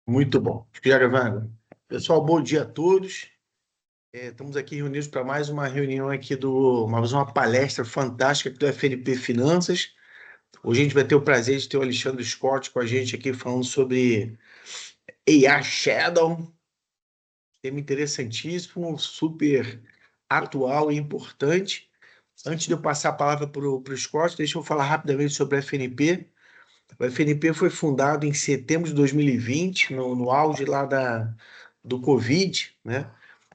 Muito bom. Já gravando. Pessoal, bom dia a todos. Estamos aqui reunidos para mais uma reunião aqui mais uma palestra fantástica aqui do FNP Finanças. Hoje a gente vai ter o prazer de ter o Alexandre Scott com a gente aqui falando sobre AI Shadow, tema interessantíssimo, super atual e importante. Antes de eu passar a palavra para o Scott, deixa eu falar rapidamente sobre a FNP. O FNP foi fundado em setembro de 2020, no auge lá do Covid, né?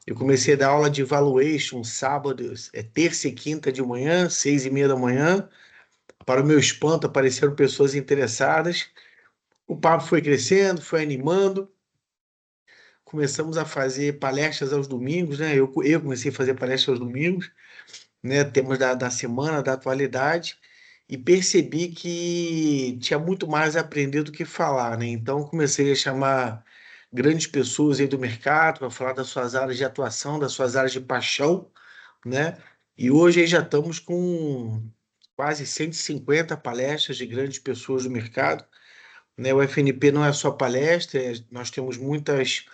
Eu comecei a dar aula de valuation sábado, terça e quinta de manhã, 6:30 da manhã. Para o meu espanto, apareceram pessoas interessadas. O papo foi crescendo, foi animando. Começamos a fazer palestras aos domingos, né? Eu comecei a fazer palestras aos domingos, né? Temas da semana, da atualidade. E percebi que tinha muito mais a aprender do que falar, né? Então comecei a chamar grandes pessoas aí do mercado para falar das suas áreas de atuação, das suas áreas de paixão, né? E hoje aí já estamos com quase 150 palestras de grandes pessoas do mercado, né? O FNP não é só palestra, nós temos muitas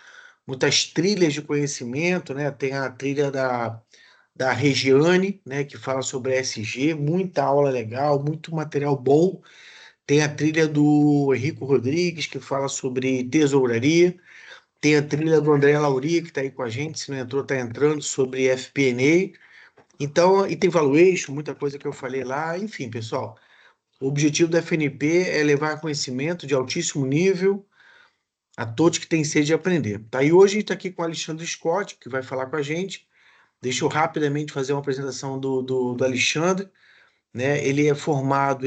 trilhas de conhecimento, né? Tem a trilha da Regiane, né, que fala sobre ESG, muita aula legal, muito material bom. Tem a trilha do Henrico Rodrigues, que fala sobre tesouraria. Tem a trilha do André Lauri, que está aí com a gente, se não entrou, está entrando, sobre FP&A. Então, e tem valuation, muita coisa que eu falei lá. Enfim, pessoal, o objetivo da FNP é levar conhecimento de altíssimo nível a todos que têm sede de aprender. Tá? E hoje a gente está aqui com o Alexandre Scott, que vai falar com a gente. Deixa eu rapidamente fazer uma apresentação do Alexandre, né? Ele é formado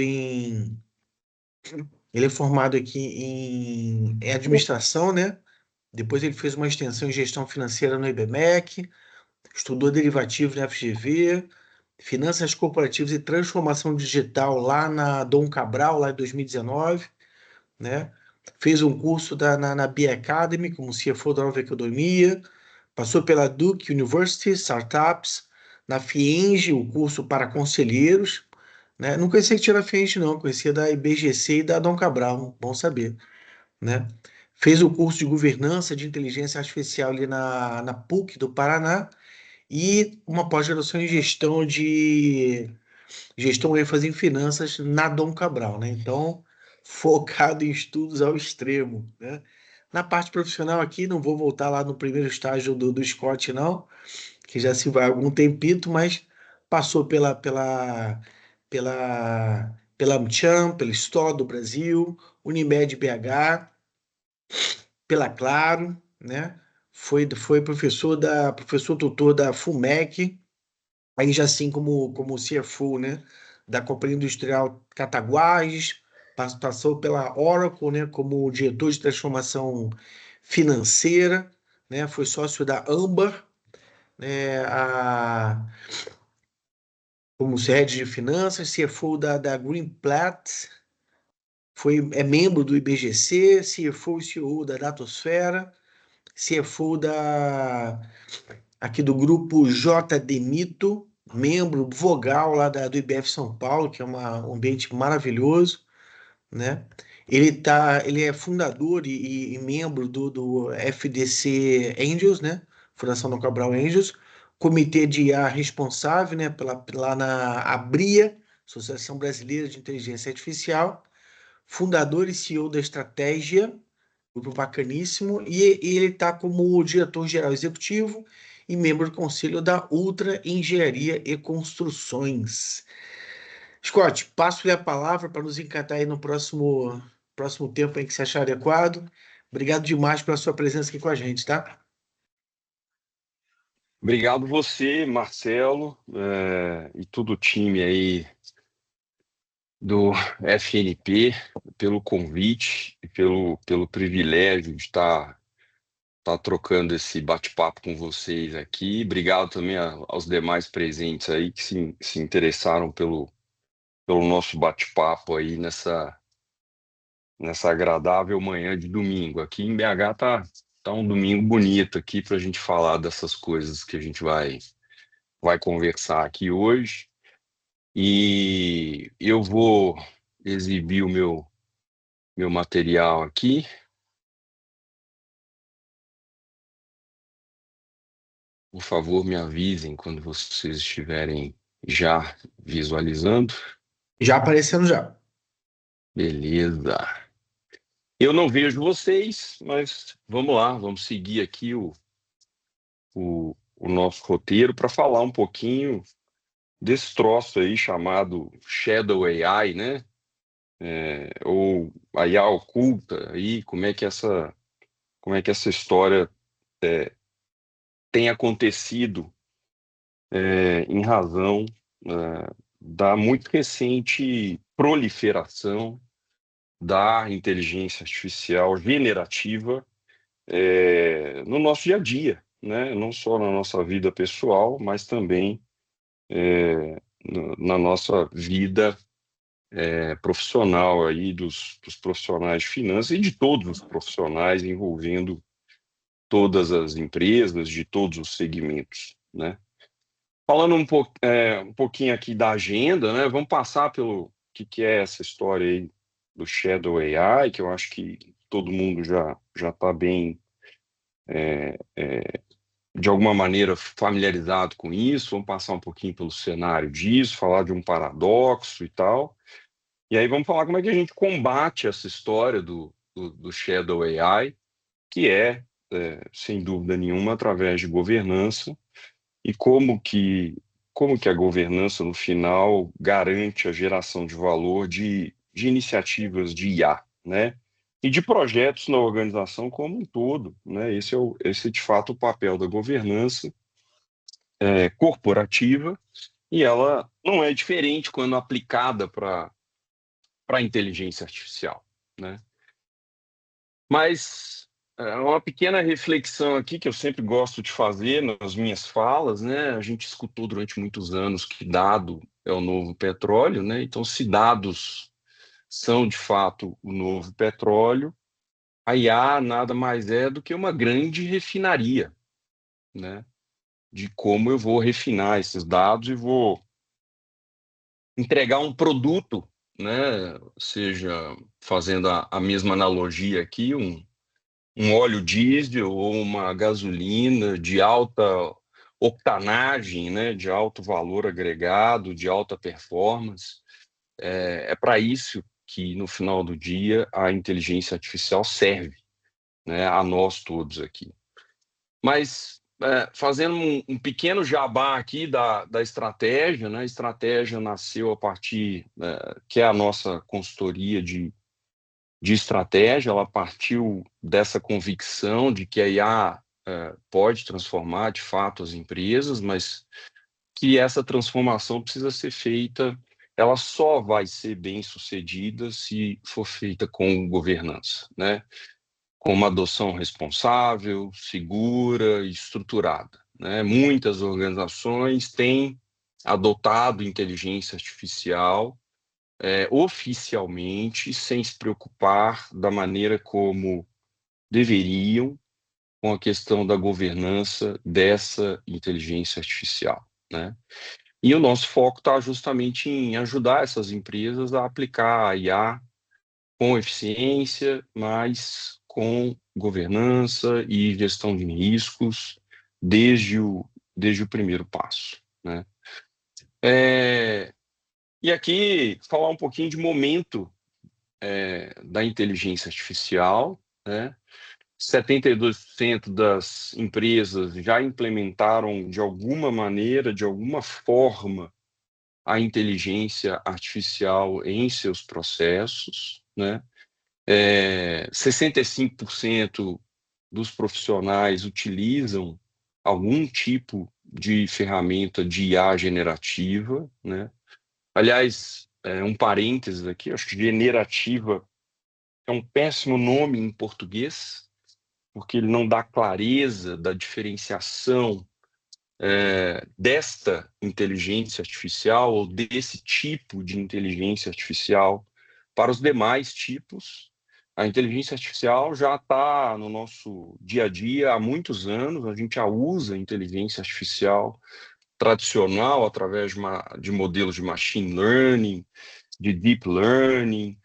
aqui em administração, né? Depois ele fez uma extensão em gestão financeira no IBMEC, estudou derivativos na FGV, finanças corporativas e transformação digital lá na Dom Cabral, lá em 2019, né? Fez um curso na B Academy, como CFO da Nova Economia, passou pela Duke University, Startups, na FIENGE, o curso para conselheiros, né? Não conhecia que tinha na FIENGE, não, conhecia da IBGC e da Dom Cabral, bom saber, né? Fez o curso de governança de inteligência artificial ali na PUC do Paraná e uma pós-graduação em gestão ênfase em finanças na Dom Cabral, né? Então, focado em estudos ao extremo, né? Na parte profissional aqui, não vou voltar lá no primeiro estágio do Scott, não, que já se vai há algum tempito, mas passou pela AmCham, pela Store do Brasil, Unimed BH, pela Claro, né? Foi professor tutor da FUMEC, aí já assim como CFO, né, da Companhia Industrial Cataguases, passou pela Oracle, né, como diretor de transformação financeira, né, foi sócio da Amber, né, como head de finanças, CFO da Greenplat, é membro do IBGC, CFO e CEO da Datosfera, CFO aqui do grupo JD Mito, membro vogal lá do IBF São Paulo, que é um ambiente maravilhoso, né? Ele é fundador e membro do FDC Angels, né? Fundação Dom Cabral Angels, comitê de IA responsável, né? Lá na ABRIA, Associação Brasileira de Inteligência Artificial, fundador e CEO da Estratégia, grupo bacaníssimo, e ele está como diretor-geral executivo e membro do conselho da Ultra Engenharia e Construções. Scott, passo-lhe a palavra para nos encantar aí no próximo tempo em que se achar adequado. Obrigado demais pela sua presença aqui com a gente, tá? Obrigado você, Marcelo, e todo o time aí do FNP pelo convite e pelo privilégio de estar trocando esse bate-papo com vocês aqui. Obrigado também aos demais presentes aí que se interessaram pelo nosso bate-papo aí nessa agradável manhã de domingo. Aqui em BH tá um domingo bonito aqui para a gente falar dessas coisas que a gente vai conversar aqui hoje. E eu vou exibir o meu material aqui. Por favor, me avisem quando vocês estiverem já visualizando. Já aparecendo já. Beleza. Eu não vejo vocês, mas vamos lá, vamos seguir aqui o nosso roteiro para falar um pouquinho desse troço aí chamado Shadow AI, né? Ou a IA oculta aí, como é que essa história tem acontecido em razão da muito recente proliferação da inteligência artificial generativa no nosso dia a dia, né? Não só na nossa vida pessoal, mas também na nossa vida profissional aí dos profissionais de finanças e de todos os profissionais envolvendo todas as empresas de todos os segmentos, né? Falando um pouquinho aqui da agenda, né? Vamos passar pelo que é essa história aí do Shadow AI, que eu acho que todo mundo já está bem, de alguma maneira, familiarizado com isso. Vamos passar um pouquinho pelo cenário disso, falar de um paradoxo e tal. E aí vamos falar como é que a gente combate essa história do Shadow AI, que sem dúvida nenhuma, através de governança, e como que a governança, no final, garante a geração de valor de iniciativas de IA, né? E de projetos na organização como um todo, né? Esse é, de fato, o papel da governança corporativa, e ela não é diferente quando aplicada para a inteligência artificial, né? Mas uma pequena reflexão aqui que eu sempre gosto de fazer nas minhas falas, né? A gente escutou durante muitos anos que dado é o novo petróleo, né? Então, se dados são de fato o novo petróleo, a IA nada mais é do que uma grande refinaria, né? De como eu vou refinar esses dados e vou entregar um produto, né? Seja fazendo a mesma analogia aqui, um óleo diesel ou uma gasolina de alta octanagem, né, de alto valor agregado, de alta performance. É para isso que, no final do dia, a inteligência artificial serve, né, a nós todos aqui. Mas, fazendo um pequeno jabá aqui da estratégia, né, a estratégia nasceu a partir, que é a nossa consultoria de estratégia, ela partiu dessa convicção de que a IA pode transformar, de fato, as empresas, mas que essa transformação precisa ser feita, ela só vai ser bem sucedida se for feita com governança, né? Com uma adoção responsável, segura e estruturada, né? Muitas organizações têm adotado inteligência artificial oficialmente, sem se preocupar da maneira como deveriam com a questão da governança dessa inteligência artificial, né? E o nosso foco está justamente em ajudar essas empresas a aplicar a IA com eficiência, mas com governança e gestão de riscos desde o primeiro passo, né? É, e aqui falar um pouquinho de momento da inteligência artificial, né? 72% das empresas já implementaram de alguma maneira, de alguma forma, a inteligência artificial em seus processos, né? 65% dos profissionais utilizam algum tipo de ferramenta de IA generativa, né? Aliás, um parênteses aqui, acho que generativa é um péssimo nome em português, porque ele não dá clareza da diferenciação desta inteligência artificial ou desse tipo de inteligência artificial para os demais tipos. A inteligência artificial já está no nosso dia a dia há muitos anos, a gente já usa a inteligência artificial tradicional através de modelos de machine learning, de deep learning,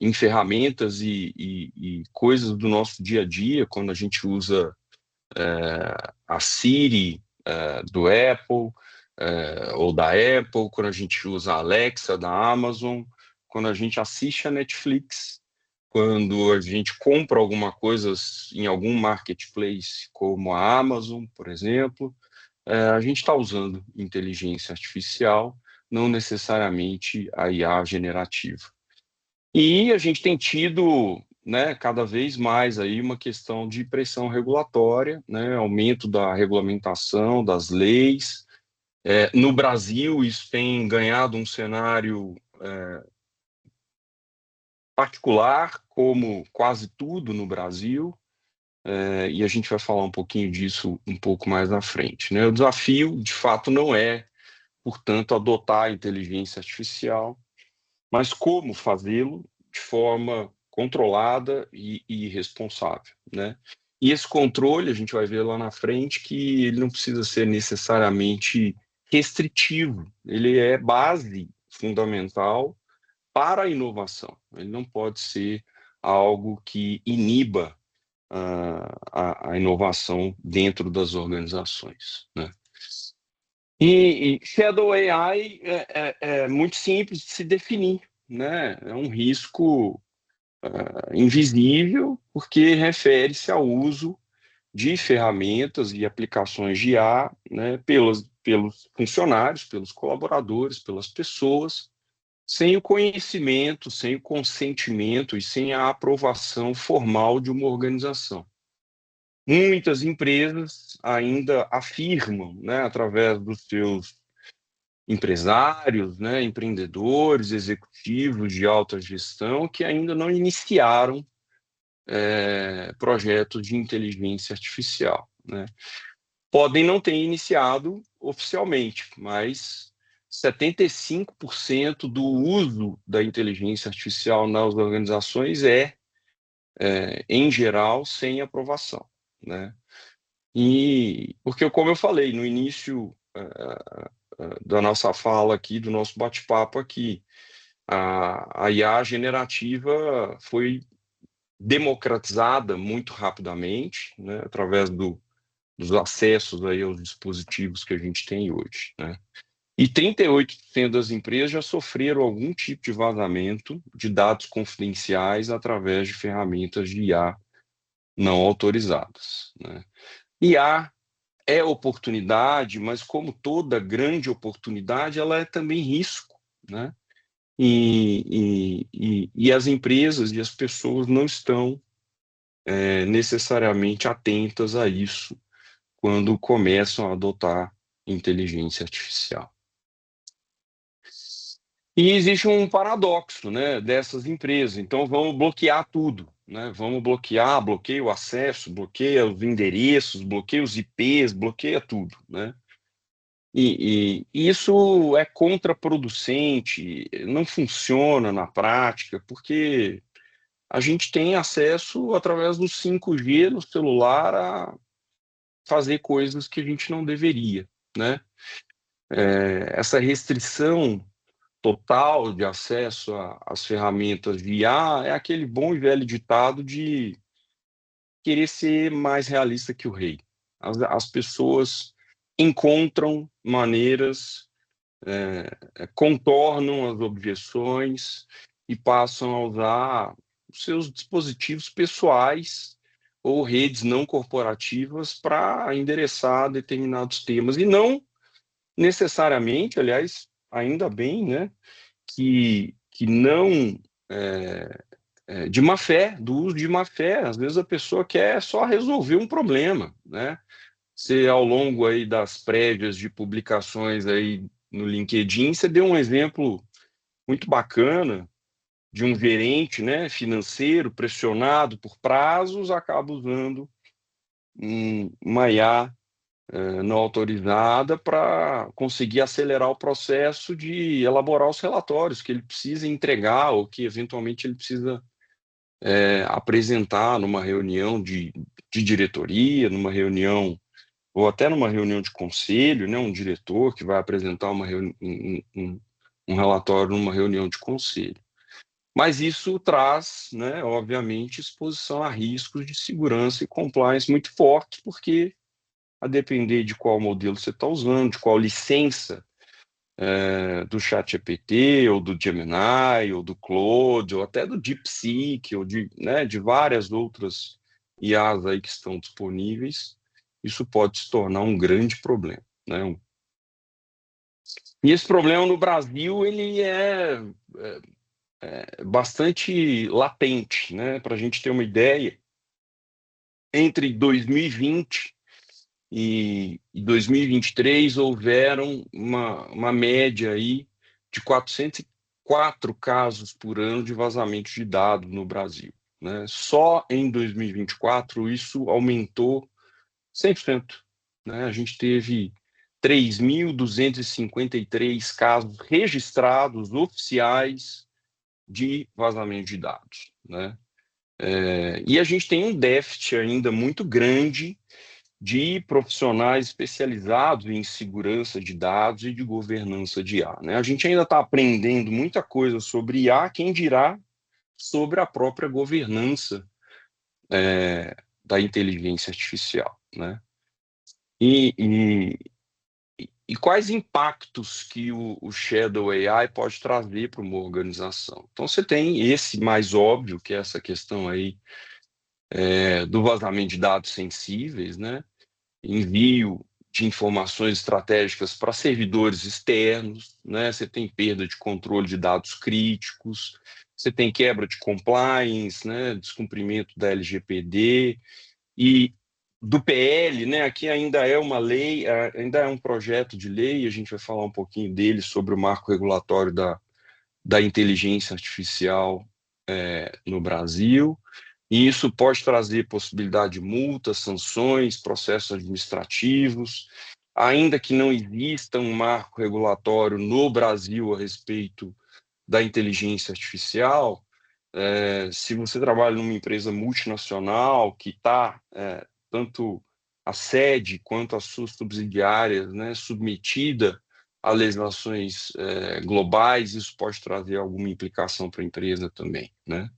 em ferramentas e coisas do nosso dia a dia, quando a gente usa a Siri do Apple, ou da Apple, quando a gente usa a Alexa da Amazon, quando a gente assiste a Netflix, quando a gente compra alguma coisa em algum marketplace, como a Amazon, por exemplo, a gente está usando inteligência artificial, não necessariamente a IA generativa. E a gente tem tido, né, cada vez mais aí uma questão de pressão regulatória, né, aumento da regulamentação, das leis. No Brasil, isso tem ganhado um cenário particular, como quase tudo no Brasil, e a gente vai falar um pouquinho disso um pouco mais à frente, né? O desafio, de fato, não é, portanto, adotar a inteligência artificial, mas como fazê-lo de forma controlada e responsável, né? E esse controle, a gente vai ver lá na frente que ele não precisa ser necessariamente restritivo, ele é base fundamental para a inovação. Ele não pode ser algo que iniba a inovação dentro das organizações, né? E Shadow AI é muito simples de se definir, né? É um risco invisível, porque refere-se ao uso de ferramentas e aplicações de IA, né, pelos funcionários, pelos colaboradores, pelas pessoas, sem o conhecimento, sem o consentimento e sem a aprovação formal de uma organização. Muitas empresas ainda afirmam, né, através dos seus empresários, né, empreendedores, executivos de alta gestão, que ainda não iniciaram projetos de inteligência artificial, né? Podem não ter iniciado oficialmente, mas 75% do uso da inteligência artificial nas organizações em geral, sem aprovação, né? E porque, como eu falei no início da nossa fala aqui, do nosso bate-papo aqui, a IA generativa foi democratizada muito rapidamente, né, através dos acessos aí aos dispositivos que a gente tem hoje, né? E 38% das empresas já sofreram algum tipo de vazamento de dados confidenciais através de ferramentas de IA não autorizadas, né? IA é oportunidade, mas como toda grande oportunidade, ela é também risco, né? E as empresas e as pessoas não estão necessariamente atentas a isso quando começam a adotar inteligência artificial. E existe um paradoxo, né, dessas empresas. Então, vamos bloquear tudo, né? Vamos bloqueia o acesso, bloqueia os endereços, bloqueia os IPs, bloqueia tudo, né? E isso é contraproducente, não funciona na prática, porque a gente tem acesso através do 5G no celular a fazer coisas que a gente não deveria, né? Essa restrição total de acesso às ferramentas de IA é aquele bom e velho ditado de querer ser mais realista que o rei. As pessoas encontram maneiras, contornam as objeções e passam a usar os seus dispositivos pessoais ou redes não corporativas para endereçar determinados temas. E não necessariamente, aliás, ainda bem, né, que não de má fé, do uso de má fé. Às vezes a pessoa quer só resolver um problema, né? Você, ao longo aí das prévias de publicações aí no LinkedIn, você deu um exemplo muito bacana de um gerente, né, financeiro pressionado por prazos, acaba usando uma IA não autorizada para conseguir acelerar o processo de elaborar os relatórios que ele precisa entregar ou que eventualmente ele precisa apresentar numa reunião de diretoria, numa reunião ou até numa reunião de conselho, né, um diretor que vai apresentar um relatório numa reunião de conselho. Mas isso traz, né, obviamente, exposição a riscos de segurança e compliance muito fortes, porque a depender de qual modelo você está usando, de qual licença do ChatGPT, ou do Gemini, ou do Claude, ou até do DeepSeek, ou de várias outras IAs aí que estão disponíveis, isso pode se tornar um grande problema, né? E esse problema no Brasil, ele é bastante latente, né? Para a gente ter uma ideia, entre 2020 e 2023 houveram uma média aí de 404 casos por ano de vazamento de dados no Brasil, né? Só em 2024 isso aumentou 100%, né? A gente teve 3.253 casos registrados oficiais de vazamento de dados, né? E a gente tem um déficit ainda muito grande de profissionais especializados em segurança de dados e de governança de IA, né? A gente ainda está aprendendo muita coisa sobre IA, quem dirá sobre a própria governança da inteligência artificial, né? E, e, e quais impactos que o Shadow AI pode trazer para uma organização? Então, você tem esse mais óbvio, que é essa questão aí do vazamento de dados sensíveis, né? Envio de informações estratégicas para servidores externos, né? Você tem perda de controle de dados críticos, você tem quebra de compliance, né? Descumprimento da LGPD e do PL, né? Aqui ainda é uma lei, ainda é um projeto de lei, a gente vai falar um pouquinho dele sobre o marco regulatório da inteligência artificial no Brasil. E isso pode trazer possibilidade de multas, sanções, processos administrativos, ainda que não exista um marco regulatório no Brasil a respeito da inteligência artificial. Se você trabalha numa empresa multinacional que está tanto a sede quanto as suas subsidiárias, né, submetida a legislações globais, isso pode trazer alguma implicação para a empresa também, né?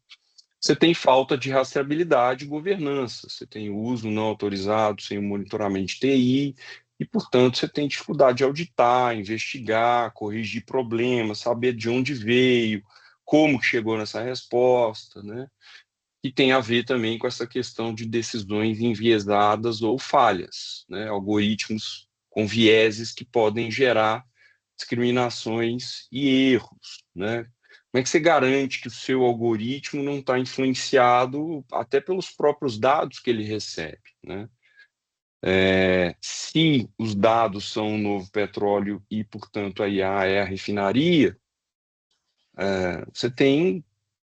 Você tem falta de rastreabilidade e governança, você tem uso não autorizado sem o monitoramento de TI, e, portanto, você tem dificuldade de auditar, investigar, corrigir problemas, saber de onde veio, como chegou nessa resposta, né? E tem a ver também com essa questão de decisões enviesadas ou falhas, né? Algoritmos com vieses que podem gerar discriminações e erros, né? Como é que você garante que o seu algoritmo não está influenciado até pelos próprios dados que ele recebe, né? Se os dados são o novo petróleo e, portanto, a IA é a refinaria, você tem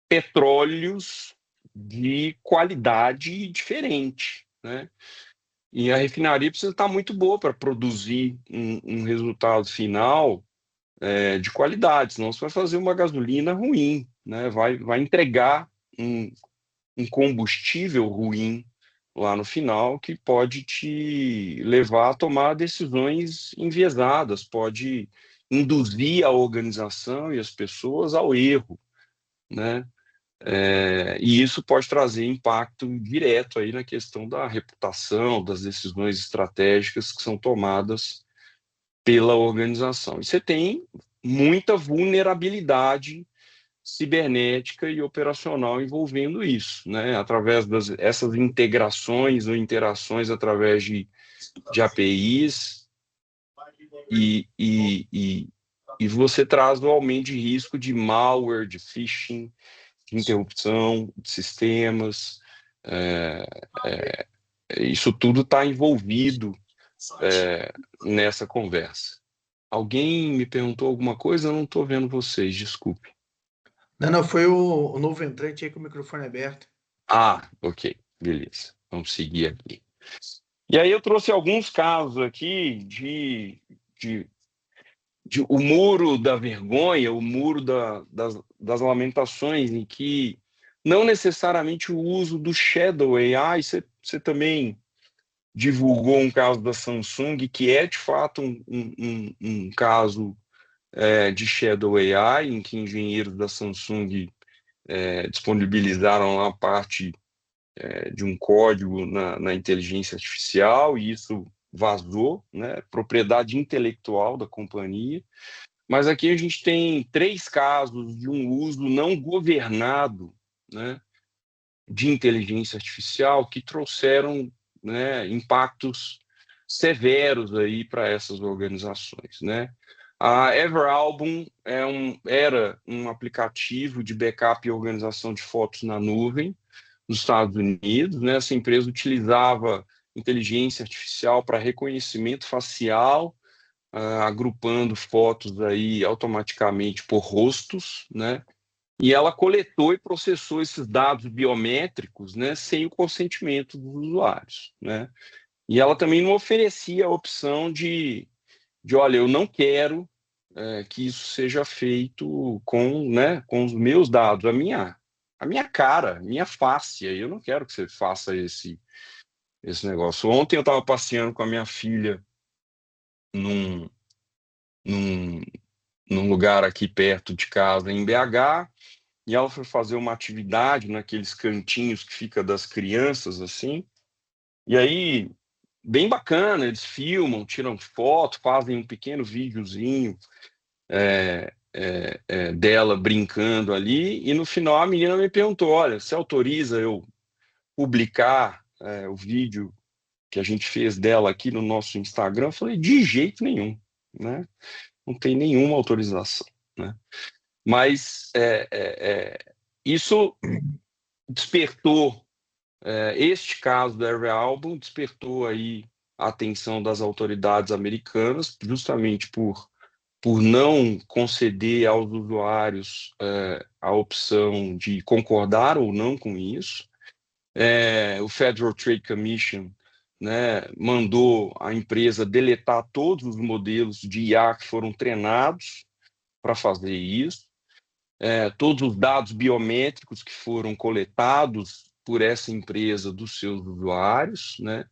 petróleos de qualidade diferente, né? E a refinaria precisa estar muito boa para produzir um resultado final de qualidade, senão você vai fazer uma gasolina ruim, né? Vai entregar um combustível ruim lá no final, que pode te levar a tomar decisões enviesadas, pode induzir a organização e as pessoas ao erro, né? E isso pode trazer impacto direto aí na questão da reputação, das decisões estratégicas que são tomadas pela organização. E você tem muita vulnerabilidade cibernética e operacional envolvendo isso, né? Através dessas integrações ou interações através de APIs e você traz o aumento de risco de malware, de phishing, de interrupção de sistemas. É, Isso tudo está envolvido nessa conversa. Alguém me perguntou alguma coisa? Eu não estou vendo vocês, desculpe. Não, não, foi o novo entrante aí com o microfone aberto. Ah, ok, beleza. Vamos seguir aqui. E aí eu trouxe alguns casos aqui de, de o muro da vergonha, o muro das lamentações, em que não necessariamente o uso do Shadow AI, você também divulgou um caso da Samsung, que é de fato um caso de Shadow AI, em que engenheiros da Samsung disponibilizaram lá parte de um código na inteligência artificial, e isso vazou, né? Propriedade intelectual da companhia. Mas aqui a gente tem 3 casos de um uso não governado, né, de inteligência artificial que trouxeram, né, impactos severos aí para essas organizações, né? A Everalbum era um aplicativo de backup e organização de fotos na nuvem nos Estados Unidos, né? Essa empresa utilizava inteligência artificial para reconhecimento facial, agrupando fotos aí automaticamente por rostos, né? E ela coletou e processou esses dados biométricos, né, sem o consentimento dos usuários, né? E ela também não oferecia a opção de olha, eu não quero que isso seja feito com, né, com os meus dados, a minha cara, minha face. Eu não quero que você faça esse negócio. Ontem eu estava passeando com a minha filha num, num, num lugar aqui perto de casa, em BH, e ela foi fazer uma atividade naqueles cantinhos que fica das crianças, assim, e aí, bem bacana, eles filmam, tiram foto, fazem um pequeno videozinho dela brincando ali, e no final a menina me perguntou, olha, você autoriza eu publicar o vídeo que a gente fez dela aqui no nosso Instagram? Eu falei, de jeito nenhum, né? Não tem nenhuma autorização, né? Mas isso despertou, este caso da Every Album despertou aí a atenção das autoridades americanas, justamente por não conceder aos usuários a opção de concordar ou não com isso. O Federal Trade Commission, né, mandou a empresa deletar todos os modelos de IA que foram treinados para fazer isso. Todos os dados biométricos que foram coletados por essa empresa dos seus usuários, né?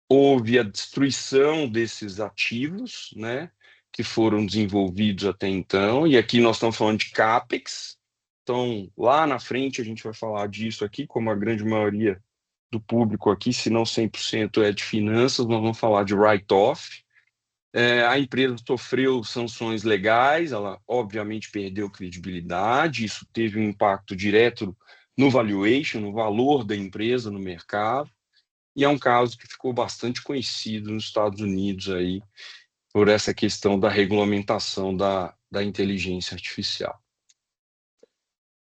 Houve a destruição desses ativos, né, que foram desenvolvidos até então, e aqui nós estamos falando de CAPEX. Então, lá na frente a gente vai falar disso aqui, como a grande maioria do público aqui, se não 100% é de finanças, nós vamos falar de write-off. A empresa sofreu sanções legais, ela obviamente perdeu credibilidade, isso teve um impacto direto no valuation, no valor da empresa no mercado, e é um caso que ficou bastante conhecido nos Estados Unidos aí por essa questão da regulamentação da inteligência artificial.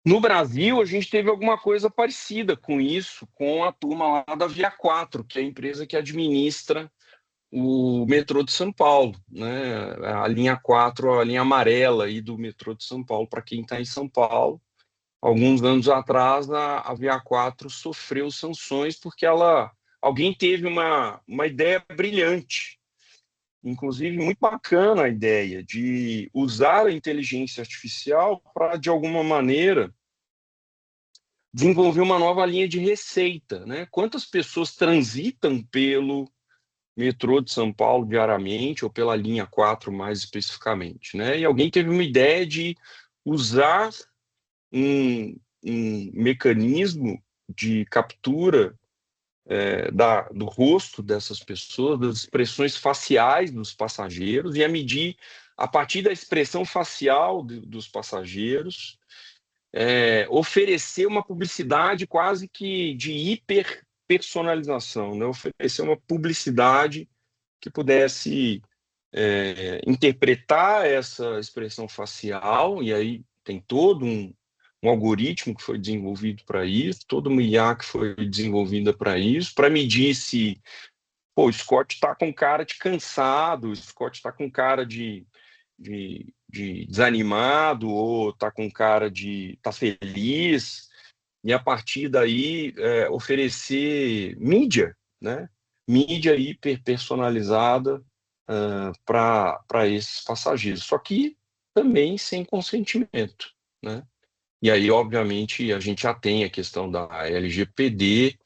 No Brasil, a gente teve alguma coisa parecida com isso, com a turma lá da Via 4, que é a empresa que administra o metrô de São Paulo, né? A linha 4, a linha amarela aí do metrô de São Paulo, para quem está em São Paulo. Alguns anos atrás, a Via 4 sofreu sanções porque alguém teve uma ideia brilhante, inclusive muito bacana a ideia de usar a inteligência artificial para, de alguma maneira, desenvolver uma nova linha de receita, né? Quantas pessoas transitam pelo metrô de São Paulo diariamente, ou pela linha 4 mais especificamente, né? E alguém teve uma ideia de usar um mecanismo de captura do rosto dessas pessoas, das expressões faciais dos passageiros, e a medir, a partir da expressão facial dos passageiros, oferecer uma publicidade quase que de hiperpersonalização, né? Oferecer uma publicidade que pudesse interpretar essa expressão facial, e aí tem todo um algoritmo que foi desenvolvido para isso, toda uma IA que foi desenvolvida para isso, para medir se o Scott está com cara de cansado, o Scott está com cara de desanimado, ou está com cara de tá feliz, e a partir daí oferecer mídia, né? Mídia hiper personalizada para esses passageiros, só que também sem consentimento, né? E aí, obviamente, a gente já tem a questão da LGPD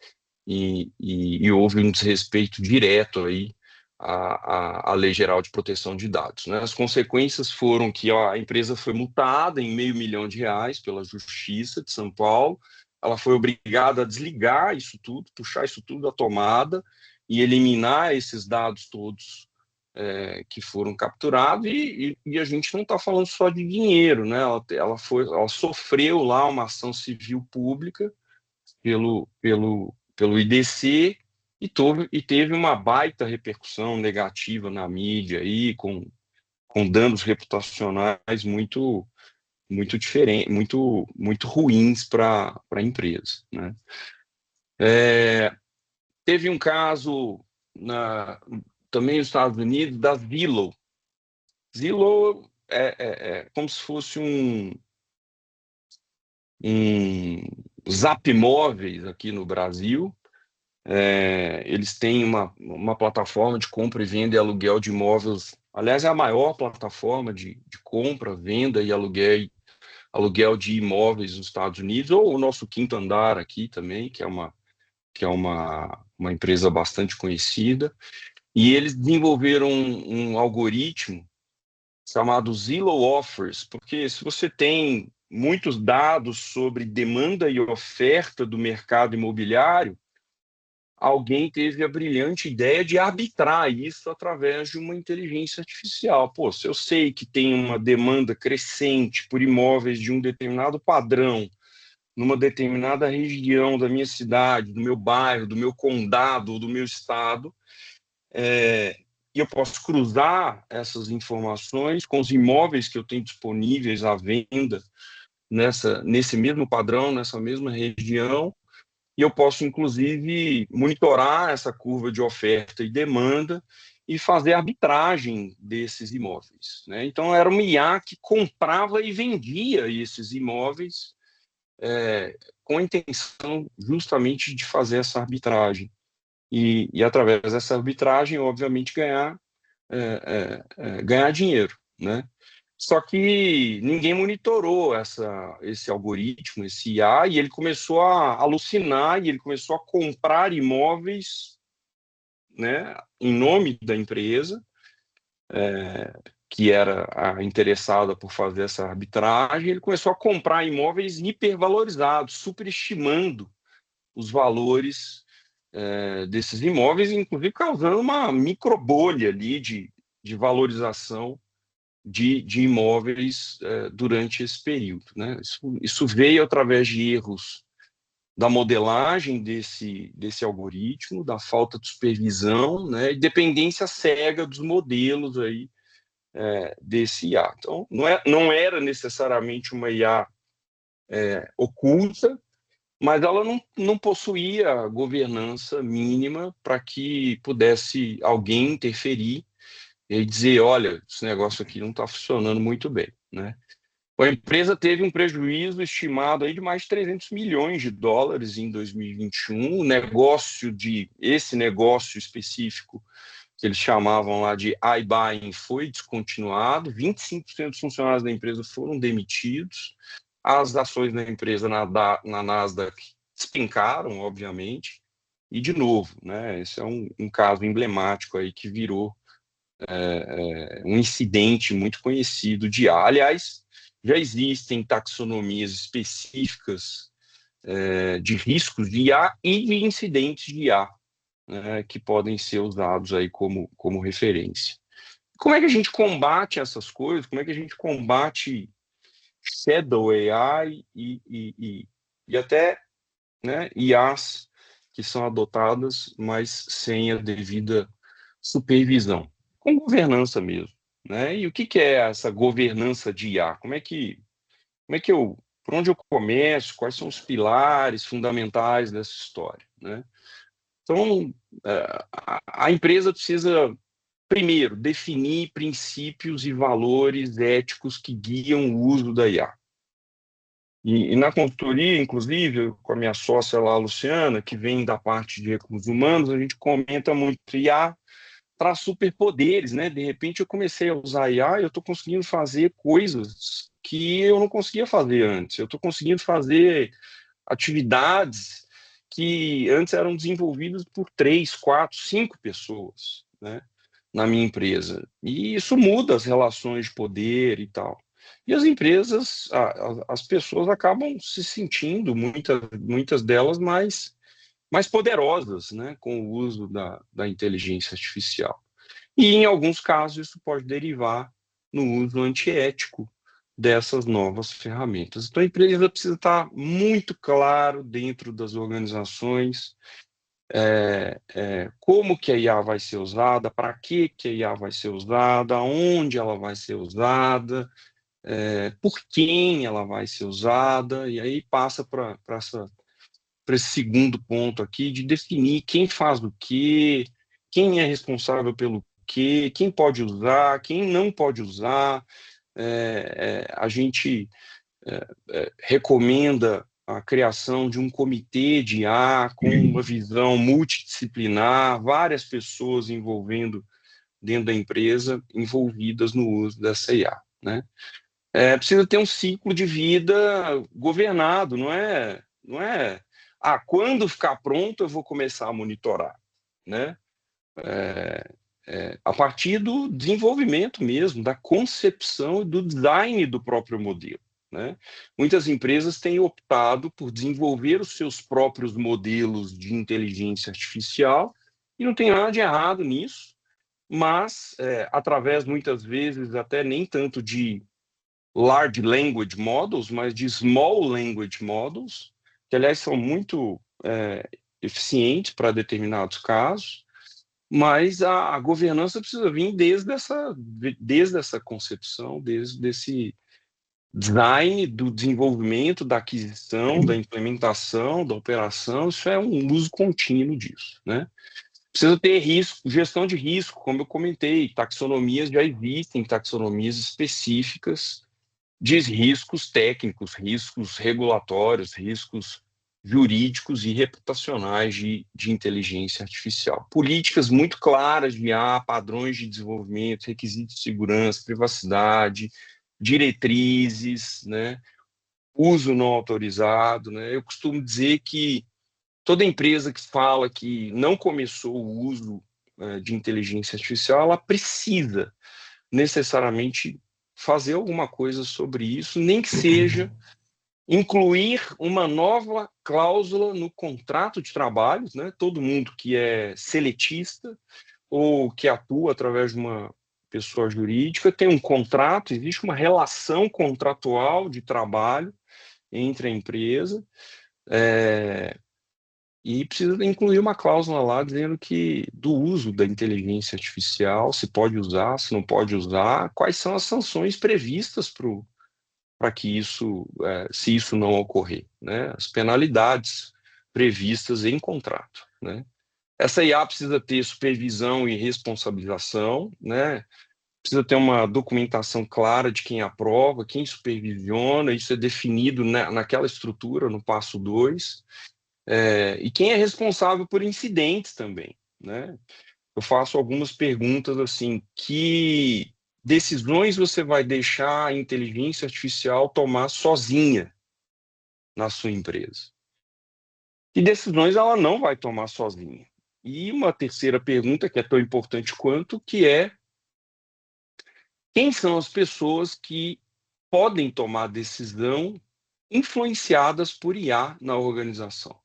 e houve um desrespeito direto aí a Lei Geral de Proteção de Dados, né? As consequências foram que a empresa foi multada em R$ 500 mil pela Justiça de São Paulo. Ela foi obrigada a desligar isso tudo, puxar isso tudo da tomada e eliminar esses dados todos que foram capturados. E a gente não está falando só de dinheiro, né? Ela sofreu lá uma ação civil pública pelo IDC e teve uma baita repercussão negativa na mídia aí, com danos reputacionais muito diferentes, muito ruins para a empresa, né? Teve um caso também nos Estados Unidos da Zillow. Zillow é como se fosse um Zap Móveis aqui no Brasil. Eles têm uma plataforma de compra e venda e aluguel de imóveis. Aliás, é a maior plataforma de compra, venda e aluguel de imóveis nos Estados Unidos, ou o nosso Quinto Andar aqui também, que é uma empresa bastante conhecida. E eles desenvolveram um algoritmo chamado Zillow Offers, porque se você tem muitos dados sobre demanda e oferta do mercado imobiliário, alguém teve a brilhante ideia de arbitrar isso através de uma inteligência artificial. Pô, se eu sei que tem uma demanda crescente por imóveis de um determinado padrão, numa determinada região da minha cidade, do meu bairro, do meu condado, do meu estado, e eu posso cruzar essas informações com os imóveis que eu tenho disponíveis à venda nesse mesmo padrão, nessa mesma região, e eu posso, inclusive, monitorar essa curva de oferta e demanda e fazer arbitragem desses imóveis, né? Então, era uma IA que comprava e vendia esses imóveis com a intenção justamente de fazer essa arbitragem. E através dessa arbitragem, obviamente, ganhar dinheiro, né? Só que ninguém monitorou esse algoritmo, esse IA, e ele começou a alucinar, e ele começou a comprar imóveis, né, em nome da empresa, que era a interessada por fazer essa arbitragem. Ele começou a comprar imóveis hipervalorizados, superestimando os valores desses imóveis, inclusive causando uma microbolha ali de valorização de imóveis durante esse período, né? Isso veio através de erros da modelagem desse algoritmo, da falta de supervisão, né, e dependência cega dos modelos aí, desse IA. Então, não era necessariamente uma IA oculta, mas ela não possuía governança mínima para que pudesse alguém interferir e dizer, olha, esse negócio aqui não está funcionando muito bem, né? A empresa teve um prejuízo estimado aí de mais de US$ 300 milhões em 2021. Esse negócio específico, que eles chamavam lá de iBuying, foi descontinuado. 25% dos funcionários da empresa foram demitidos. As ações da empresa na Nasdaq despencaram, obviamente. E, de novo, né, esse é um caso emblemático aí que virou um incidente muito conhecido de IA. Aliás, já existem taxonomias específicas de riscos de IA e de incidentes de IA, né, que podem ser usados aí como referência. Como é que a gente combate essas coisas? Como é que a gente combate Shadow AI e até, né, IAs que são adotadas, mas sem a devida supervisão, com governança mesmo, né? E o que é essa governança de IA? Por onde eu começo? Quais são os pilares fundamentais dessa história, né? Então, a empresa precisa, primeiro, definir princípios e valores éticos que guiam o uso da IA. E na consultoria, inclusive, com a minha sócia lá, a Luciana, que vem da parte de recursos humanos, a gente comenta muito IA traz superpoderes, né? De repente eu comecei a usar IA e eu estou conseguindo fazer coisas que eu não conseguia fazer antes. Eu estou conseguindo fazer atividades que antes eram desenvolvidas por 3, 4, 5 pessoas, né? na minha empresa. E isso muda as relações de poder e tal. E as empresas, as pessoas acabam se sentindo, muitas delas, mais poderosas, né, com o uso da inteligência artificial. E, em alguns casos, isso pode derivar no uso antiético dessas novas ferramentas. Então, a empresa precisa estar muito claro dentro das organizações como que a IA vai ser usada, para que a IA vai ser usada, onde ela vai ser usada, por quem ela vai ser usada, e aí passa para esse segundo ponto aqui de definir quem faz o quê, quem é responsável pelo quê, quem pode usar, quem não pode usar. A gente recomenda a criação de um comitê de IA com uma visão multidisciplinar, várias pessoas envolvendo dentro da empresa envolvidas no uso dessa IA, né? Precisa ter um ciclo de vida governado, não é, quando ficar pronto eu vou começar a monitorar, né? A partir do desenvolvimento mesmo, da concepção e do design do próprio modelo, né? Muitas empresas têm optado por desenvolver os seus próprios modelos de inteligência artificial e não tem nada de errado nisso, mas através, muitas vezes, até nem tanto de large language models, mas de small language models, que, aliás, são muito eficientes para determinados casos, mas a governança precisa vir desde essa concepção, desde esse design do desenvolvimento, da aquisição, da implementação, da operação. Isso é um uso contínuo disso, né? Precisa ter risco, gestão de risco, como eu comentei, taxonomias já existem, taxonomias específicas de riscos técnicos, riscos regulatórios, riscos jurídicos e reputacionais de inteligência artificial. Políticas muito claras de padrões de desenvolvimento, requisitos de segurança, privacidade, diretrizes, né? Uso não autorizado, né? Eu costumo dizer que toda empresa que fala que não começou o uso de inteligência artificial, ela precisa necessariamente fazer alguma coisa sobre isso, nem que seja incluir uma nova cláusula no contrato de trabalhos, né? Todo mundo que é seletista ou que atua através de uma pessoa jurídica tem um contrato, existe uma relação contratual de trabalho entre a empresa, e precisa incluir uma cláusula lá dizendo que do uso da inteligência artificial, se pode usar, se não pode usar, quais são as sanções previstas para que isso, se isso não ocorrer, né? As penalidades previstas em contrato, né? Essa IA precisa ter supervisão e responsabilização, né? Precisa ter uma documentação clara de quem aprova, quem supervisiona, isso é definido naquela estrutura, no passo 2. E quem é responsável por incidentes também, né? Eu faço algumas perguntas assim: que decisões você vai deixar a inteligência artificial tomar sozinha na sua empresa? Que decisões ela não vai tomar sozinha? E uma terceira pergunta, que é tão importante quanto, que é: quem são as pessoas que podem tomar decisão influenciadas por IA na organização,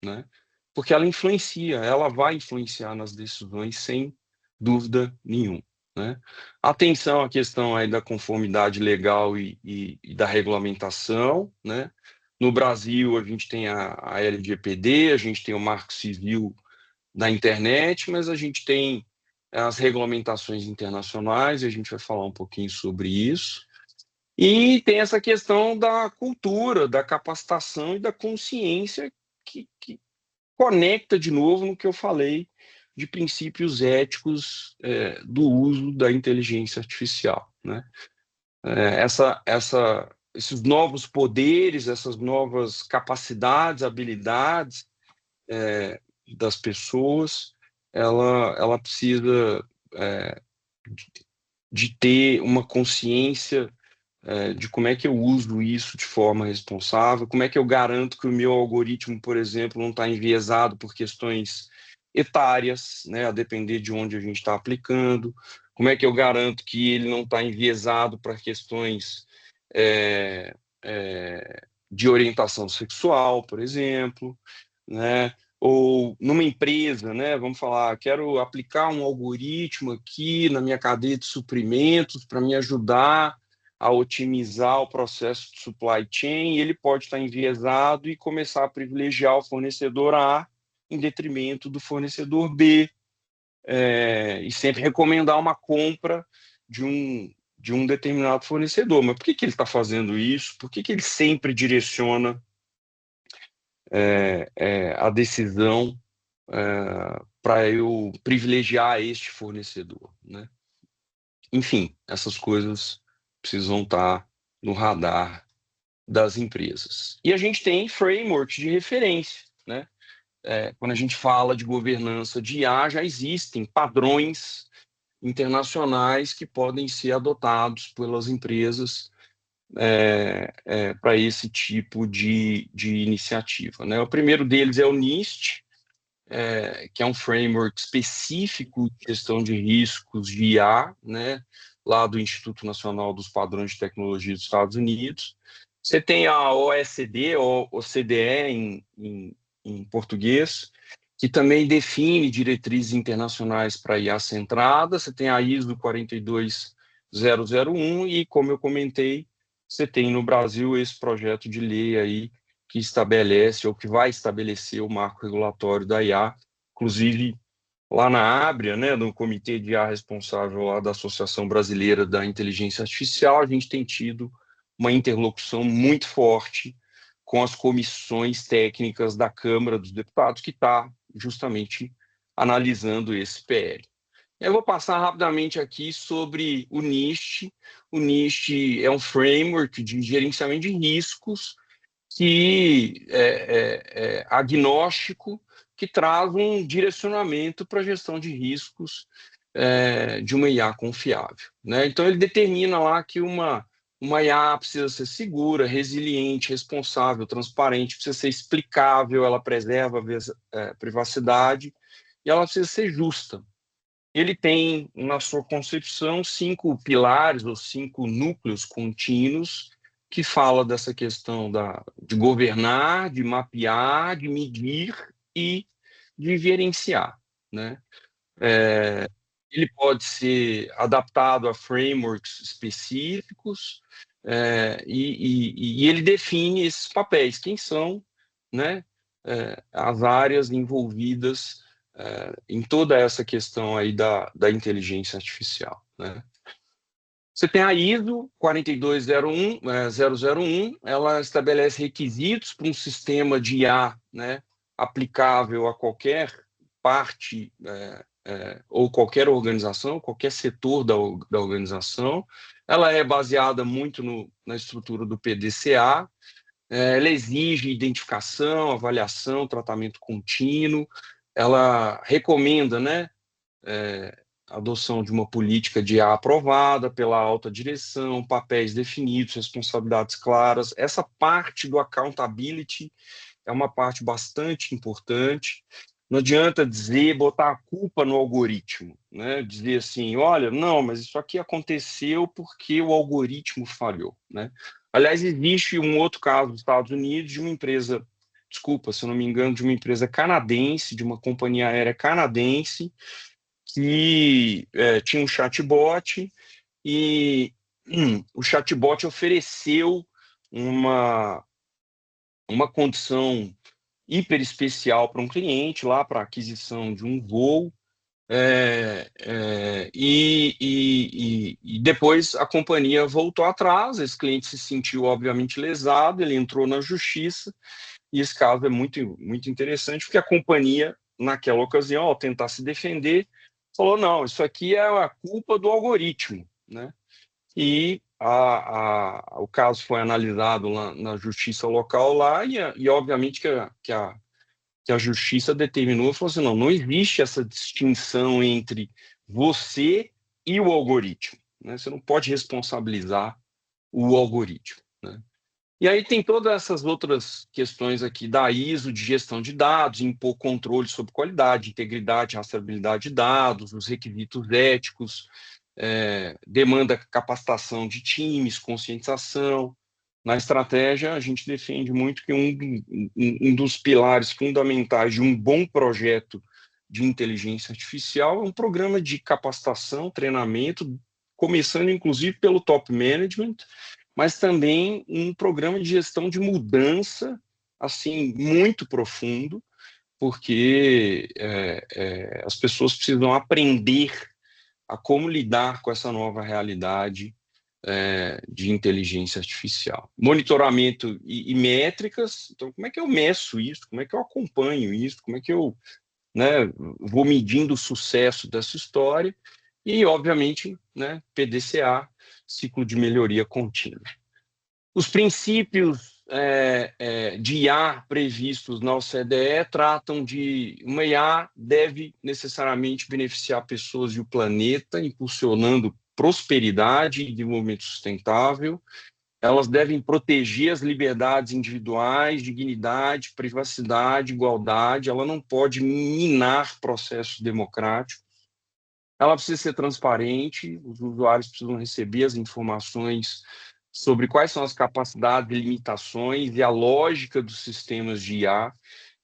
né? Porque ela influencia, ela vai influenciar nas decisões sem dúvida nenhuma, né? Atenção à questão aí da conformidade legal e da regulamentação, né? No Brasil, a gente tem a LGPD, a gente tem o Marco Civil da internet, mas a gente tem as regulamentações internacionais, e a gente vai falar um pouquinho sobre isso. E tem essa questão da cultura, da capacitação e da consciência que conecta de novo no que eu falei de princípios éticos do uso da inteligência artificial, né? Esses novos poderes, essas novas capacidades, habilidades das pessoas, ela precisa de ter uma consciência de como é que eu uso isso de forma responsável, como é que eu garanto que o meu algoritmo, por exemplo, não está enviesado por questões etárias, né, a depender de onde a gente está aplicando. Como é que eu garanto que ele não está enviesado para questões é, de orientação sexual, por exemplo, né? Ou numa empresa, né? Vamos falar, quero aplicar um algoritmo aqui na minha cadeia de suprimentos para me ajudar a otimizar o processo de supply chain, e ele pode estar enviesado e começar a privilegiar o fornecedor A em detrimento do fornecedor B, e sempre recomendar uma compra de um determinado fornecedor. Mas por que ele está fazendo isso? Por que ele sempre direciona a decisão para eu privilegiar este fornecedor, né? Enfim, essas coisas precisam estar no radar das empresas. E a gente tem frameworks de referência, né? Quando a gente fala de governança de IA, já existem padrões internacionais que podem ser adotados pelas empresas para esse tipo de iniciativa, né? O primeiro deles é o NIST, que é um framework específico de gestão de riscos de IA, né? Lá do Instituto Nacional dos Padrões de Tecnologia dos Estados Unidos. Você tem a OECD, ou OCDE em português, que também define diretrizes internacionais para IA centrada. Você tem a ISO 42001 e, como eu comentei, você tem no Brasil esse projeto de lei aí que estabelece ou que vai estabelecer o marco regulatório da IA, inclusive lá na Ábria, né, no comitê de IA responsável lá da Associação Brasileira da Inteligência Artificial, a gente tem tido uma interlocução muito forte com as comissões técnicas da Câmara dos Deputados, que está justamente analisando esse PL. Eu vou passar rapidamente aqui sobre o NIST. O NIST é um framework de gerenciamento de riscos que é agnóstico, que traz um direcionamento para a gestão de riscos de uma IA confiável, né? Então, ele determina lá que uma IA precisa ser segura, resiliente, responsável, transparente, precisa ser explicável, ela preserva a privacidade e ela precisa ser justa. Ele tem, na sua concepção, 5 pilares ou 5 núcleos contínuos que fala dessa questão de governar, de mapear, de medir e de gerenciar, né? Ele pode ser adaptado a frameworks específicos, e ele define esses papéis, quem são, né, as áreas envolvidas em toda essa questão aí da inteligência artificial, né? Você tem a ISO 42001, ela estabelece requisitos para um sistema de IA, né, aplicável a qualquer parte ou qualquer organização, qualquer setor da organização. Ela é baseada muito na estrutura do PDCA. Ela exige identificação, avaliação, tratamento contínuo. Ela recomenda, né, a adoção de uma política de IA aprovada pela alta direção, papéis definidos, responsabilidades claras. Essa parte do accountability é uma parte bastante importante. Não adianta dizer, botar a culpa no algoritmo, né? Dizer assim, olha, não, mas isso aqui aconteceu porque o algoritmo falhou, né? Aliás, existe um outro caso nos Estados Unidos de uma empresa, desculpa, se eu não me engano, de uma empresa canadense, de uma companhia aérea canadense, que tinha um chatbot e o chatbot ofereceu uma, uma condição hiper especial para um cliente lá para aquisição de um voo, e depois a companhia voltou atrás, esse cliente se sentiu obviamente lesado, ele entrou na justiça, e esse caso é muito, muito interessante, porque a companhia, naquela ocasião, ao tentar se defender, falou, não, isso aqui é a culpa do algoritmo, né? E o caso foi analisado lá na justiça local lá, e obviamente que a justiça determinou, falou assim, não, não existe essa distinção entre você e o algoritmo, né? Você não pode responsabilizar o algoritmo, né? E aí tem todas essas outras questões aqui da ISO, de gestão de dados, impor controle sobre qualidade, integridade, rastreabilidade de dados, os requisitos éticos, demanda capacitação de times, conscientização. Na estratégia, a gente defende muito que um dos pilares fundamentais de um bom projeto de inteligência artificial é um programa de capacitação, treinamento, começando inclusive pelo top management, mas também um programa de gestão de mudança assim muito profundo, porque as pessoas precisam aprender a como lidar com essa nova realidade de inteligência artificial. Monitoramento e métricas, então como é que eu meço isso? Como é que eu acompanho isso? Como é que eu, né, vou medindo o sucesso dessa história? E, obviamente, né, PDCA, ciclo de melhoria contínua. Os princípios de IA previstos na OCDE tratam de uma IA deve necessariamente beneficiar pessoas e o planeta, impulsionando prosperidade e desenvolvimento sustentável. Elas devem proteger as liberdades individuais, dignidade, privacidade, igualdade. Ela não pode minar processos democráticos. Ela precisa ser transparente, os usuários precisam receber as informações sobre quais são as capacidades e limitações e a lógica dos sistemas de IA.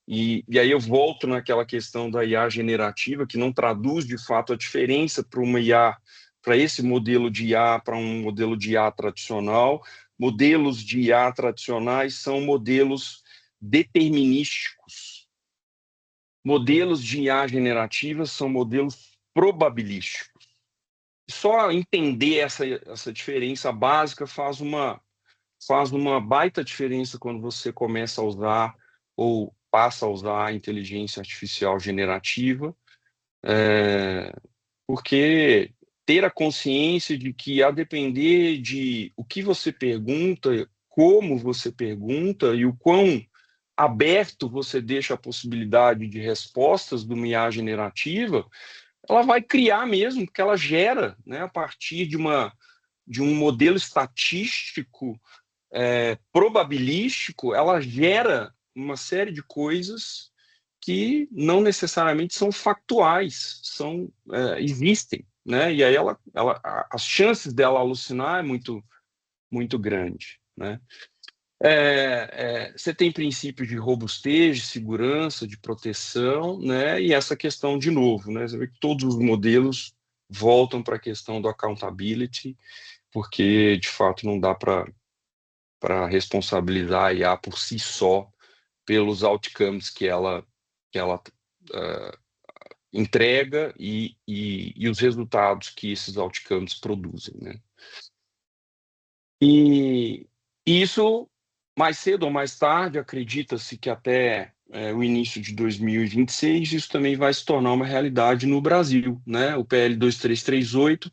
E aí eu volto naquela questão da IA generativa, que não traduz de fato a diferença para uma IA, para esse modelo de IA, para um modelo de IA tradicional. Modelos de IA tradicionais são modelos determinísticos. Modelos de IA generativas são modelos probabilísticos. Só entender essa diferença básica faz uma baita diferença quando você começa a usar ou passa a usar a inteligência artificial generativa, porque ter a consciência de que, a depender de o que você pergunta, como você pergunta e o quão aberto você deixa a possibilidade de respostas do IA generativa, ela vai criar mesmo, porque ela gera, né, a partir de um modelo estatístico probabilístico, ela gera uma série de coisas que não necessariamente são factuais, existem, né? E aí as chances dela alucinar é muito, muito grande, né? Você tem princípios de robustez, de segurança, de proteção, né? E essa questão de novo, né? Você vê que todos os modelos voltam para a questão do accountability, porque de fato não dá para responsabilizar a IA por si só pelos outcomes que ela uh, entrega e os resultados que esses outcomes produzem, né? E isso, mais cedo ou mais tarde, acredita-se que até o início de 2026, isso também vai se tornar uma realidade no Brasil, né? O PL 2338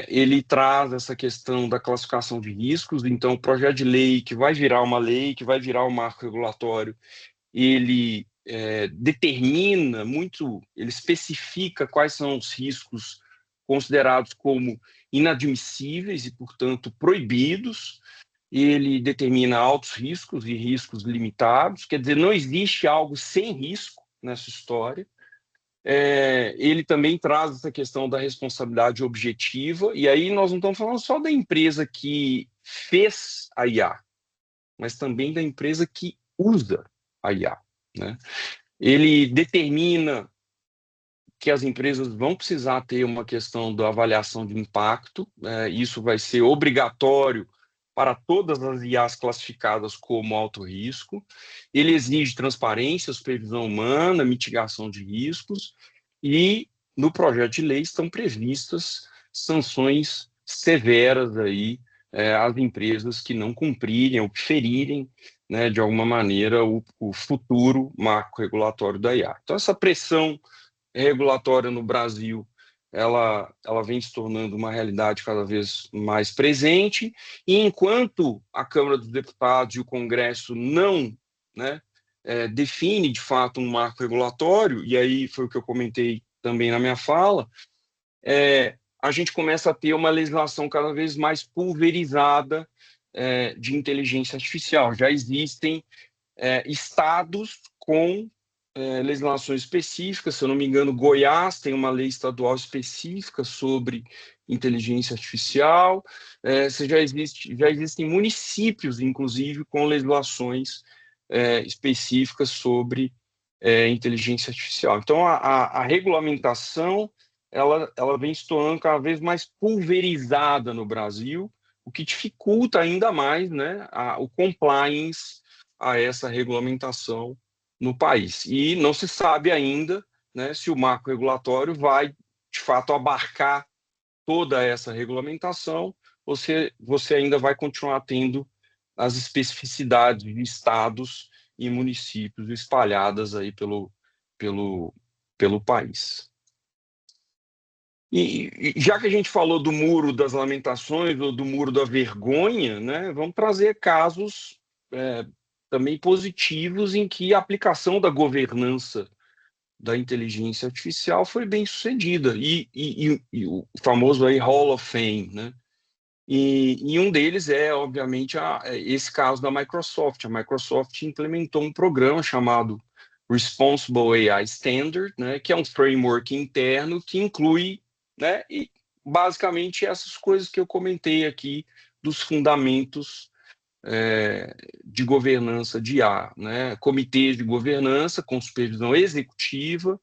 ele traz essa questão da classificação de riscos, então o projeto de lei que vai virar uma lei, que vai virar um marco regulatório, ele determina muito, ele especifica quais são os riscos considerados como inadmissíveis e, portanto, proibidos. Ele determina altos riscos e riscos limitados, quer dizer, não existe algo sem risco nessa história. Ele também traz essa questão da responsabilidade objetiva, e aí nós não estamos falando só da empresa que fez a IA, mas também da empresa que usa a IA, né? Ele determina que as empresas vão precisar ter uma questão da avaliação de impacto, isso vai ser obrigatório para todas as IAs classificadas como alto risco. Ele exige transparência, supervisão humana, mitigação de riscos, e no projeto de lei estão previstas sanções severas aí às empresas que não cumprirem ou que ferirem, né, de alguma maneira o futuro marco regulatório da IA. Então essa pressão regulatória no Brasil ela vem se tornando uma realidade cada vez mais presente, e enquanto a Câmara dos Deputados e o Congresso não, né, define de fato um marco regulatório, e aí foi o que eu comentei também na minha fala, a gente começa a ter uma legislação cada vez mais pulverizada, de inteligência artificial. Já existem estados com legislações específicas. Se eu não me engano, Goiás tem uma lei estadual específica sobre inteligência artificial. Já existem municípios, inclusive, com legislações específicas sobre inteligência artificial. Então, a regulamentação ela vem se tornando cada vez mais pulverizada no Brasil, o que dificulta ainda mais, né, o compliance a essa regulamentação no país. E não se sabe ainda, né, se o marco regulatório vai, de fato, abarcar toda essa regulamentação, ou se você ainda vai continuar tendo as especificidades de estados e municípios espalhadas aí pelo país. E já que a gente falou do Muro das Lamentações ou do Muro da Vergonha, né, vamos trazer casos também positivos em que a aplicação da governança da inteligência artificial foi bem sucedida, e o famoso aí Hall of Fame, né? E um deles é, obviamente, esse caso da Microsoft. A Microsoft implementou um programa chamado Responsible AI Standard, né, que é um framework interno que inclui, né, e basicamente essas coisas que eu comentei aqui dos fundamentos de governança de IA, né? Comitês de governança com supervisão executiva.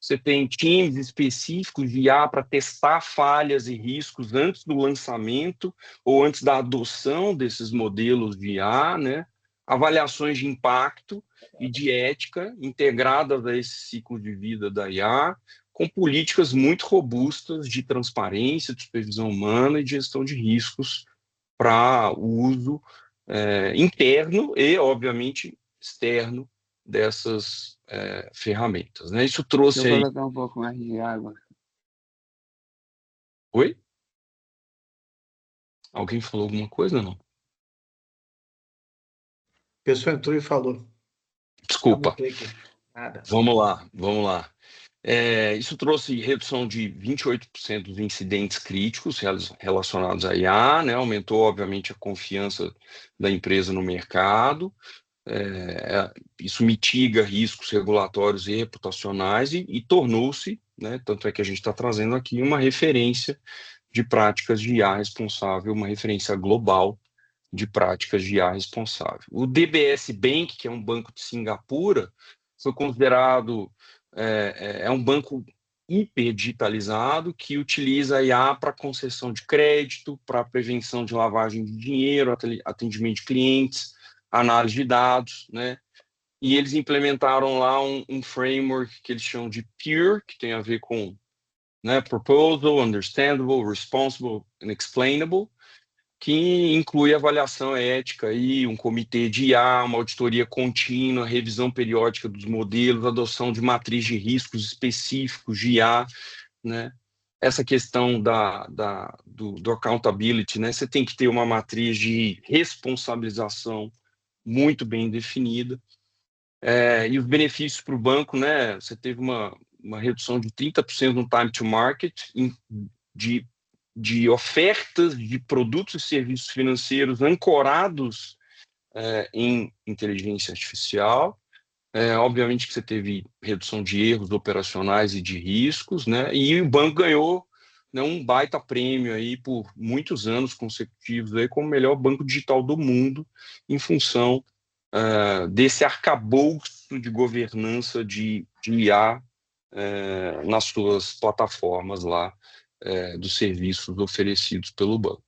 Você tem times específicos de IA para testar falhas e riscos antes do lançamento ou antes da adoção desses modelos de IA, né? Avaliações de impacto e de ética integradas a esse ciclo de vida da IA, com políticas muito robustas de transparência, de supervisão humana e de gestão de riscos para o uso interno e, obviamente, externo dessas ferramentas, né? Isso trouxe Deixa eu aí... colocar um pouco mais de água. Oi? Alguém falou alguma coisa, não? A pessoa entrou e falou. Desculpa. Nada. Vamos lá. Isso trouxe redução de 28% dos incidentes críticos relacionados à IA, né? Aumentou, obviamente, a confiança da empresa no mercado. Isso mitiga riscos regulatórios e reputacionais e tornou-se, né, tanto é que a gente está trazendo aqui uma referência de práticas de IA responsável, uma referência global de práticas de IA responsável. O DBS Bank, que é um banco de Singapura, foi considerado um banco hiperdigitalizado que utiliza a IA para concessão de crédito, para prevenção de lavagem de dinheiro, atendimento de clientes, análise de dados, né? E eles implementaram lá um framework que eles chamam de PURE, que tem a ver com, né, Proposal, Understandable, Responsible and Explainable, que inclui avaliação ética, aí, um comitê de IA, uma auditoria contínua, revisão periódica dos modelos, adoção de matriz de riscos específicos de IA, né? Essa questão do accountability, né? Você tem que ter uma matriz de responsabilização muito bem definida. E os benefícios para o banco, né? Você teve uma redução de 30% no time to market, de ofertas de produtos e serviços financeiros ancorados em inteligência artificial. Obviamente que você teve redução de erros operacionais e de riscos, né? E o banco ganhou, né, um baita prêmio aí por muitos anos consecutivos aí como o melhor banco digital do mundo, em função desse arcabouço de governança de IA nas suas plataformas lá, dos serviços oferecidos pelo banco.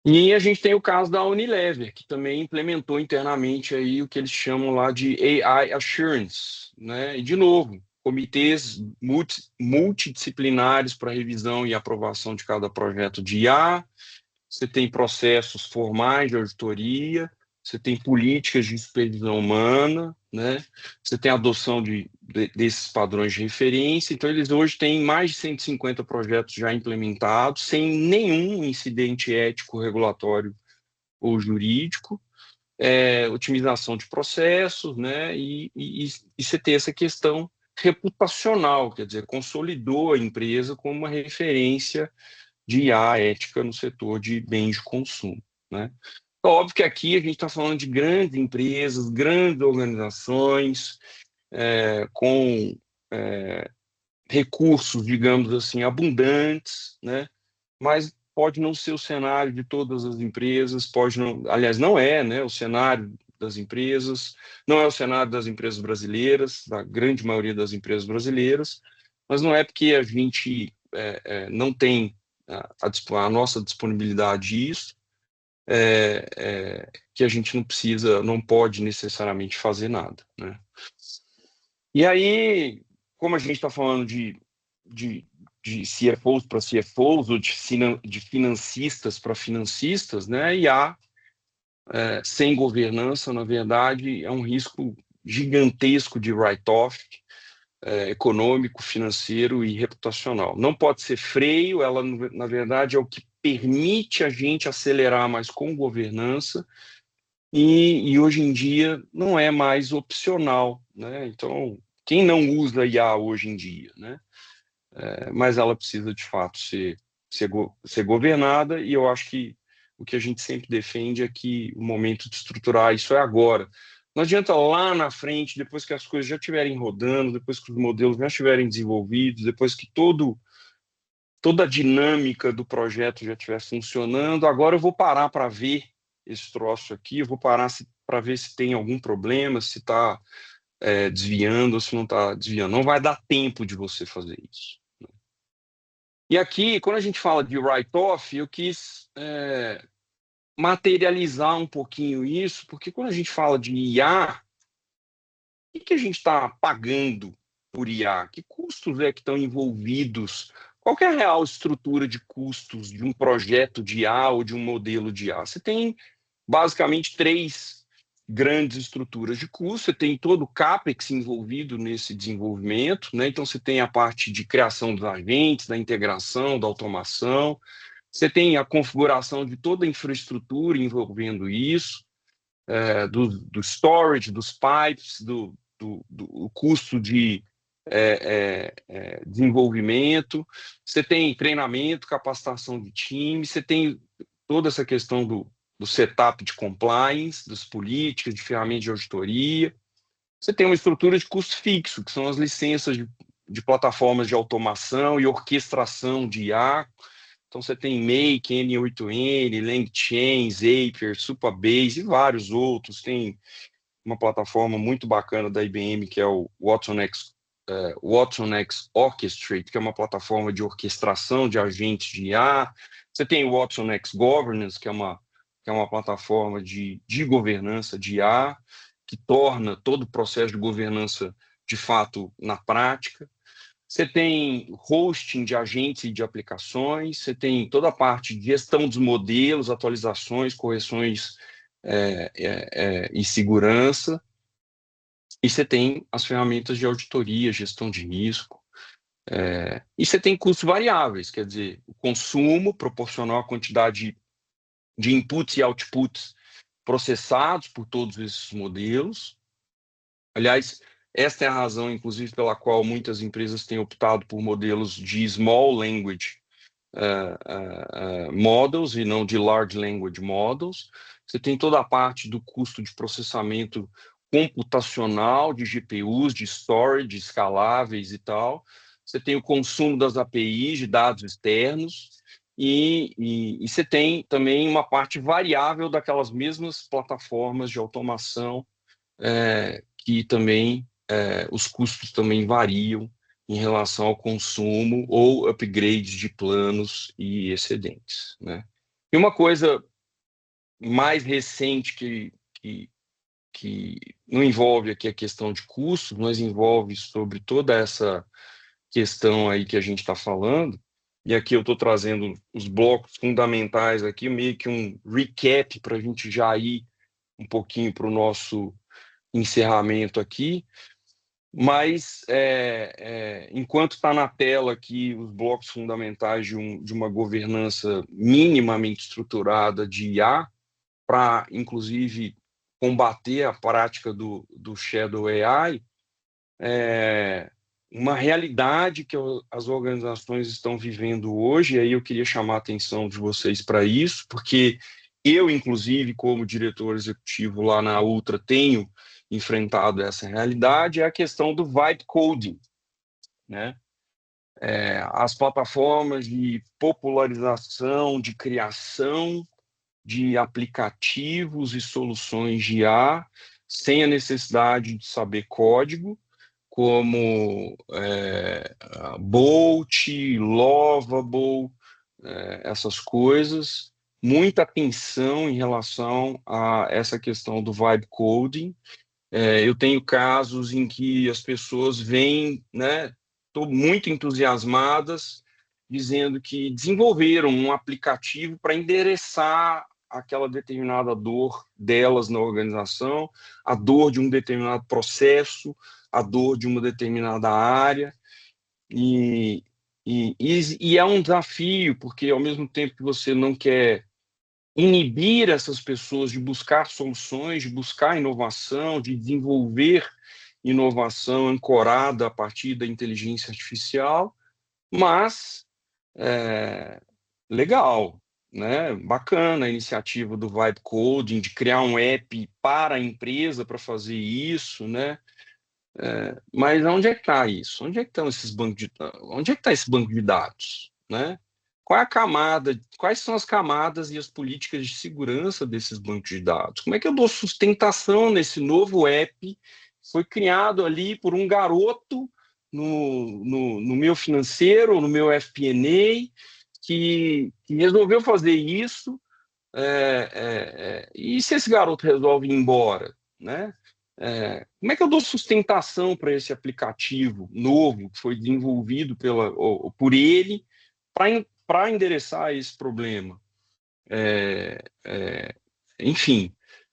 E a gente tem o caso da Unilever, que também implementou internamente aí o que eles chamam lá de AI Assurance, né? E, de novo, comitês multidisciplinares para revisão e aprovação de cada projeto de IA. Você tem processos formais de auditoria, você tem políticas de supervisão humana, né? Você tem a adoção desses padrões de referência. Então, eles hoje têm mais de 150 projetos já implementados, sem nenhum incidente ético, regulatório ou jurídico, otimização de processos, né? E você tem essa questão reputacional, quer dizer, consolidou a empresa como uma referência de IA ética no setor de bens de consumo, né? Então, óbvio que aqui a gente está falando de grandes empresas, grandes organizações, com recursos, digamos assim, abundantes, né? Mas pode não ser o cenário de todas as empresas, pode não, aliás, não é, né, o cenário das empresas, não é o cenário das empresas brasileiras, da grande maioria das empresas brasileiras, mas não é porque a gente não tem a nossa disponibilidade disso, que a gente não precisa, não pode necessariamente fazer nada, né? E aí, como a gente está falando de, de CFOs para CFOs, ou de financistas para financistas, né? E sem governança, na verdade, é um risco gigantesco de write-off econômico, financeiro e reputacional. Não pode ser freio, ela, na verdade, é o que permite a gente acelerar mais com governança e hoje em dia não é mais opcional, né? Então, quem não usa IA hoje em dia, né? Mas ela precisa, de fato, ser governada, e eu acho que o que a gente sempre defende é que o momento de estruturar isso é agora. Não adianta lá na frente, depois que as coisas já estiverem rodando, depois que os modelos já estiverem desenvolvidos, depois que toda a dinâmica do projeto já estiver funcionando, agora eu vou parar para ver esse troço aqui, eu vou parar para ver se tem algum problema, se está desviando ou se não está desviando. Não vai dar tempo de você fazer isso. E aqui, quando a gente fala de write-off, eu quis materializar um pouquinho isso, porque quando a gente fala de IA, o que a gente está pagando por IA? Que custos que estão envolvidos? Qual que é a real estrutura de custos de um projeto de IA ou de um modelo de IA? Você tem basicamente três grandes estruturas de custo. Você tem todo o CAPEX envolvido nesse desenvolvimento, né? Então, você tem a parte de criação dos agentes, da integração, da automação. Você tem a configuração de toda a infraestrutura envolvendo isso, do storage, dos pipes, do custo de desenvolvimento. Você tem treinamento, capacitação de time, você tem toda essa questão do setup de compliance, das políticas, de ferramentas de auditoria. Você tem uma estrutura de custo fixo, que são as licenças de plataformas de automação e orquestração de IA. Então, você tem Make, N8N, LangChain, Zapier, Supabase e vários outros. Tem uma plataforma muito bacana da IBM, que é o watsonx Orchestrate, que é uma plataforma de orquestração de agentes de IA. Você tem o watsonx Governance, que é uma plataforma de governança de IA, que torna todo o processo de governança, de fato, na prática. Você tem hosting de agentes e de aplicações, você tem toda a parte de gestão dos modelos, atualizações, correções e segurança, e você tem as ferramentas de auditoria, gestão de risco, e você tem custos variáveis, quer dizer, o consumo proporcional à quantidade de inputs e outputs processados por todos esses modelos. Aliás, esta é a razão, inclusive, pela qual muitas empresas têm optado por modelos de small language models e não de large language models. Você tem toda a parte do custo de processamento computacional de GPUs, de storage, escaláveis e tal. Você tem o consumo das APIs de dados externos e você tem também uma parte variável daquelas mesmas plataformas de automação que também os custos também variam em relação ao consumo ou upgrades de planos e excedentes, né? E uma coisa mais recente que não envolve aqui a questão de custos, mas envolve sobre toda essa questão aí que a gente está falando, e aqui eu estou trazendo os blocos fundamentais aqui, meio que um recap para a gente já ir um pouquinho para o nosso encerramento aqui. Mas, enquanto está na tela aqui os blocos fundamentais de uma governança minimamente estruturada de IA, para, inclusive, combater a prática do Shadow AI, uma realidade que as organizações estão vivendo hoje, e aí eu queria chamar a atenção de vocês para isso, porque eu, inclusive, como diretor executivo lá na Ultra, tenho enfrentado essa realidade, é a questão do vibe coding, né? As plataformas de popularização, de criação de aplicativos e soluções de IA, sem a necessidade de saber código, como Bolt, Lovable, essas coisas, muita atenção em relação a essa questão do vibe coding. Eu tenho casos em que as pessoas vêm, né, tô muito entusiasmadas, dizendo que desenvolveram um aplicativo para endereçar aquela determinada dor delas na organização, a dor de um determinado processo, a dor de uma determinada área, e, e é um desafio, porque ao mesmo tempo que você não quer inibir essas pessoas de buscar soluções, de buscar inovação, de desenvolver inovação ancorada a partir da inteligência artificial, mas é, legal, né? Bacana a iniciativa do Vibe Coding, de criar um app para a empresa para fazer isso, né? Mas onde é que está isso? Onde é que estão esses bancos de, onde é que está esse banco de dados, né? Qual é a camada, quais são as camadas e as políticas de segurança desses bancos de dados? Como é que eu dou sustentação nesse novo app que foi criado ali por um garoto no meu financeiro, no meu FP&A, que resolveu fazer isso, e se esse garoto resolve ir embora, né? Como é que eu dou sustentação para esse aplicativo novo que foi desenvolvido por ele para endereçar esse problema? É, é, Enfim,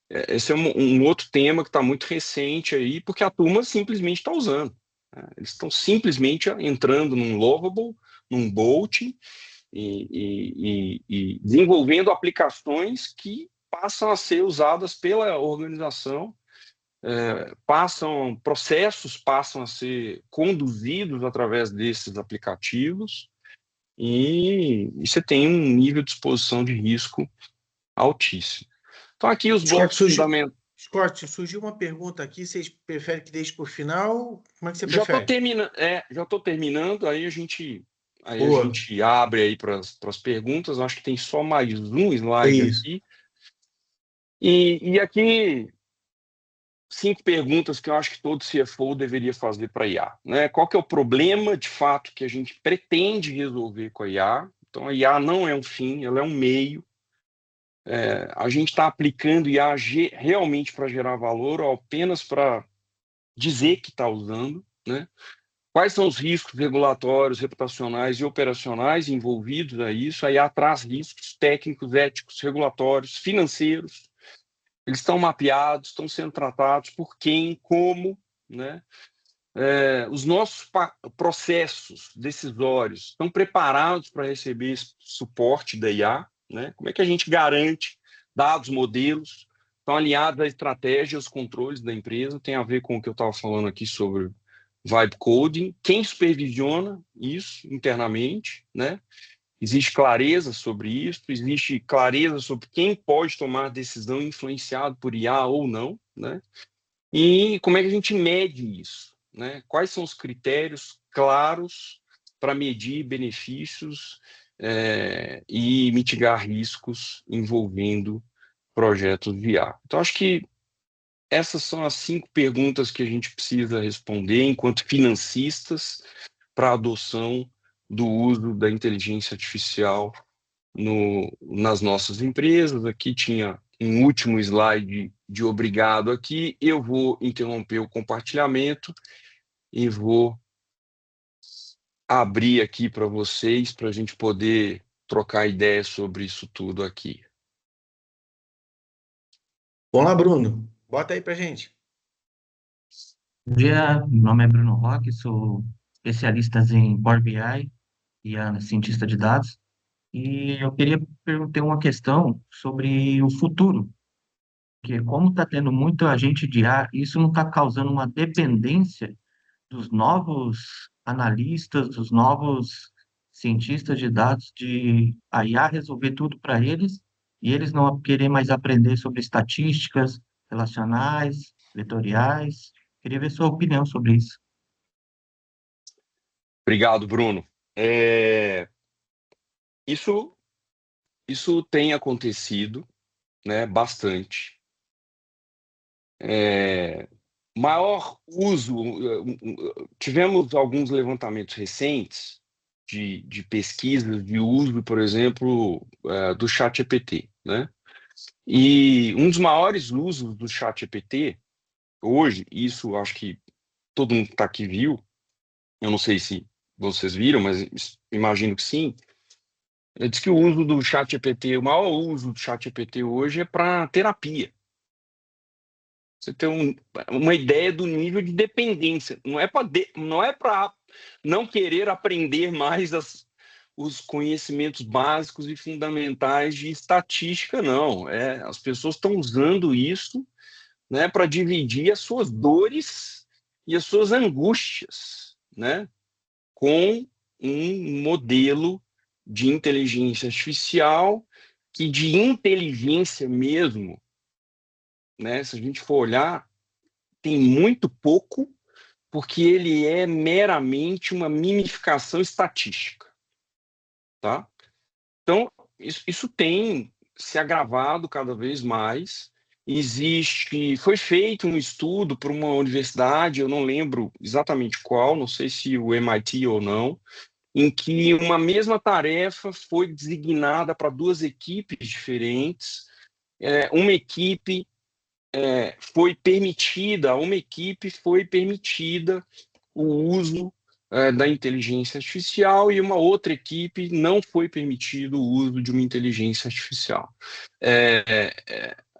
esse é um outro tema que está muito recente aí, porque a turma simplesmente está usando, né? Eles estão simplesmente entrando num Lovable, num Bolt, e desenvolvendo aplicações que passam a ser usadas pela organização, processos passam a ser conduzidos através desses aplicativos, e você tem um nível de exposição de risco altíssimo. Então, aqui os Scott, blocos fundamentais. Scott, surgiu uma pergunta aqui. Vocês preferem que deixe por final? Como é que você Já estou prefere? terminando, já estou terminando, aí a Boa. gente abre aí para as perguntas. Acho que tem só mais um É slide isso. aqui. E aqui 5 perguntas que eu acho que todo CFO deveria fazer para a IA, né? Qual que é o problema, de fato, que a gente pretende resolver com a IA? Então, a IA não é um fim, ela é um meio. A gente está aplicando IA realmente para gerar valor ou apenas para dizer que está usando, né? Quais são os riscos regulatórios, reputacionais e operacionais envolvidos a isso? A IA traz riscos técnicos, éticos, regulatórios, financeiros. Eles estão mapeados, estão sendo tratados por quem, como, né? Os nossos processos decisórios estão preparados para receber esse suporte da IA, né? Como é que a gente garante dados, modelos, estão alinhados à estratégia, aos controles da empresa, tem a ver com o que eu estava falando aqui sobre vibe coding, quem supervisiona isso internamente, né? Existe clareza sobre isso, existe clareza sobre quem pode tomar decisão influenciado por IA ou não, né? E como é que a gente mede isso, né? Quais são os critérios claros para medir benefícios e mitigar riscos envolvendo projetos de IA? Então, acho que essas são as 5 perguntas que a gente precisa responder enquanto financistas para a adoção do uso da inteligência artificial nas nossas empresas. Aqui tinha um último slide de obrigado aqui. Eu vou interromper o compartilhamento e vou abrir aqui para vocês, para a gente poder trocar ideias sobre isso tudo aqui. Vamos lá, Bruno. Bota aí pra gente. Bom dia, meu nome é Bruno Roque, sou especialista em Power BI e cientista de dados. E eu queria perguntar uma questão sobre o futuro, que como está tendo muita gente de IA, isso não está causando uma dependência dos novos analistas, dos novos cientistas de dados, de a IA resolver tudo para eles e eles não querer mais aprender sobre estatísticas relacionais, vetoriais. Queria ver sua opinião sobre isso. Obrigado, Bruno. É, isso, isso tem acontecido, né, bastante. Maior uso, tivemos alguns levantamentos recentes de pesquisas de uso, por exemplo, do ChatGPT, né? E um dos maiores usos do ChatGPT hoje, isso acho que todo mundo que está aqui viu, eu não sei se vocês viram, mas imagino que sim. Diz que o uso do ChatGPT, o maior uso do ChatGPT hoje é para terapia. Você tem uma ideia do nível de dependência. Não é para não querer aprender mais os conhecimentos básicos e fundamentais de estatística, não. As pessoas estão usando isso, né, para dividir as suas dores e as suas angústias, né, com um modelo de inteligência artificial que de inteligência mesmo, né, se a gente for olhar, tem muito pouco, porque ele é meramente uma mimificação estatística, tá? Então, isso tem se agravado cada vez mais. Foi feito um estudo por uma universidade, eu não lembro exatamente qual, não sei se o MIT ou não, em que uma mesma tarefa foi designada para duas equipes diferentes. Uma equipe uma equipe foi permitida o uso da inteligência artificial e uma outra equipe não foi permitido o uso de uma inteligência artificial.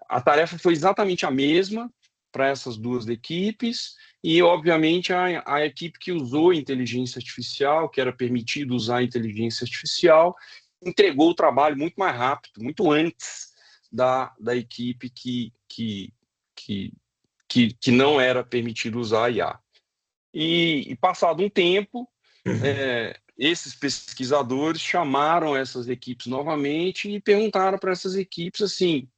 A tarefa foi exatamente a mesma para essas duas equipes e, obviamente, a equipe que usou a inteligência artificial, que era permitido usar a inteligência artificial, entregou o trabalho muito mais rápido, muito antes da equipe que não era permitido usar a IA. E passado um tempo, esses pesquisadores chamaram essas equipes novamente e perguntaram para essas equipes assim: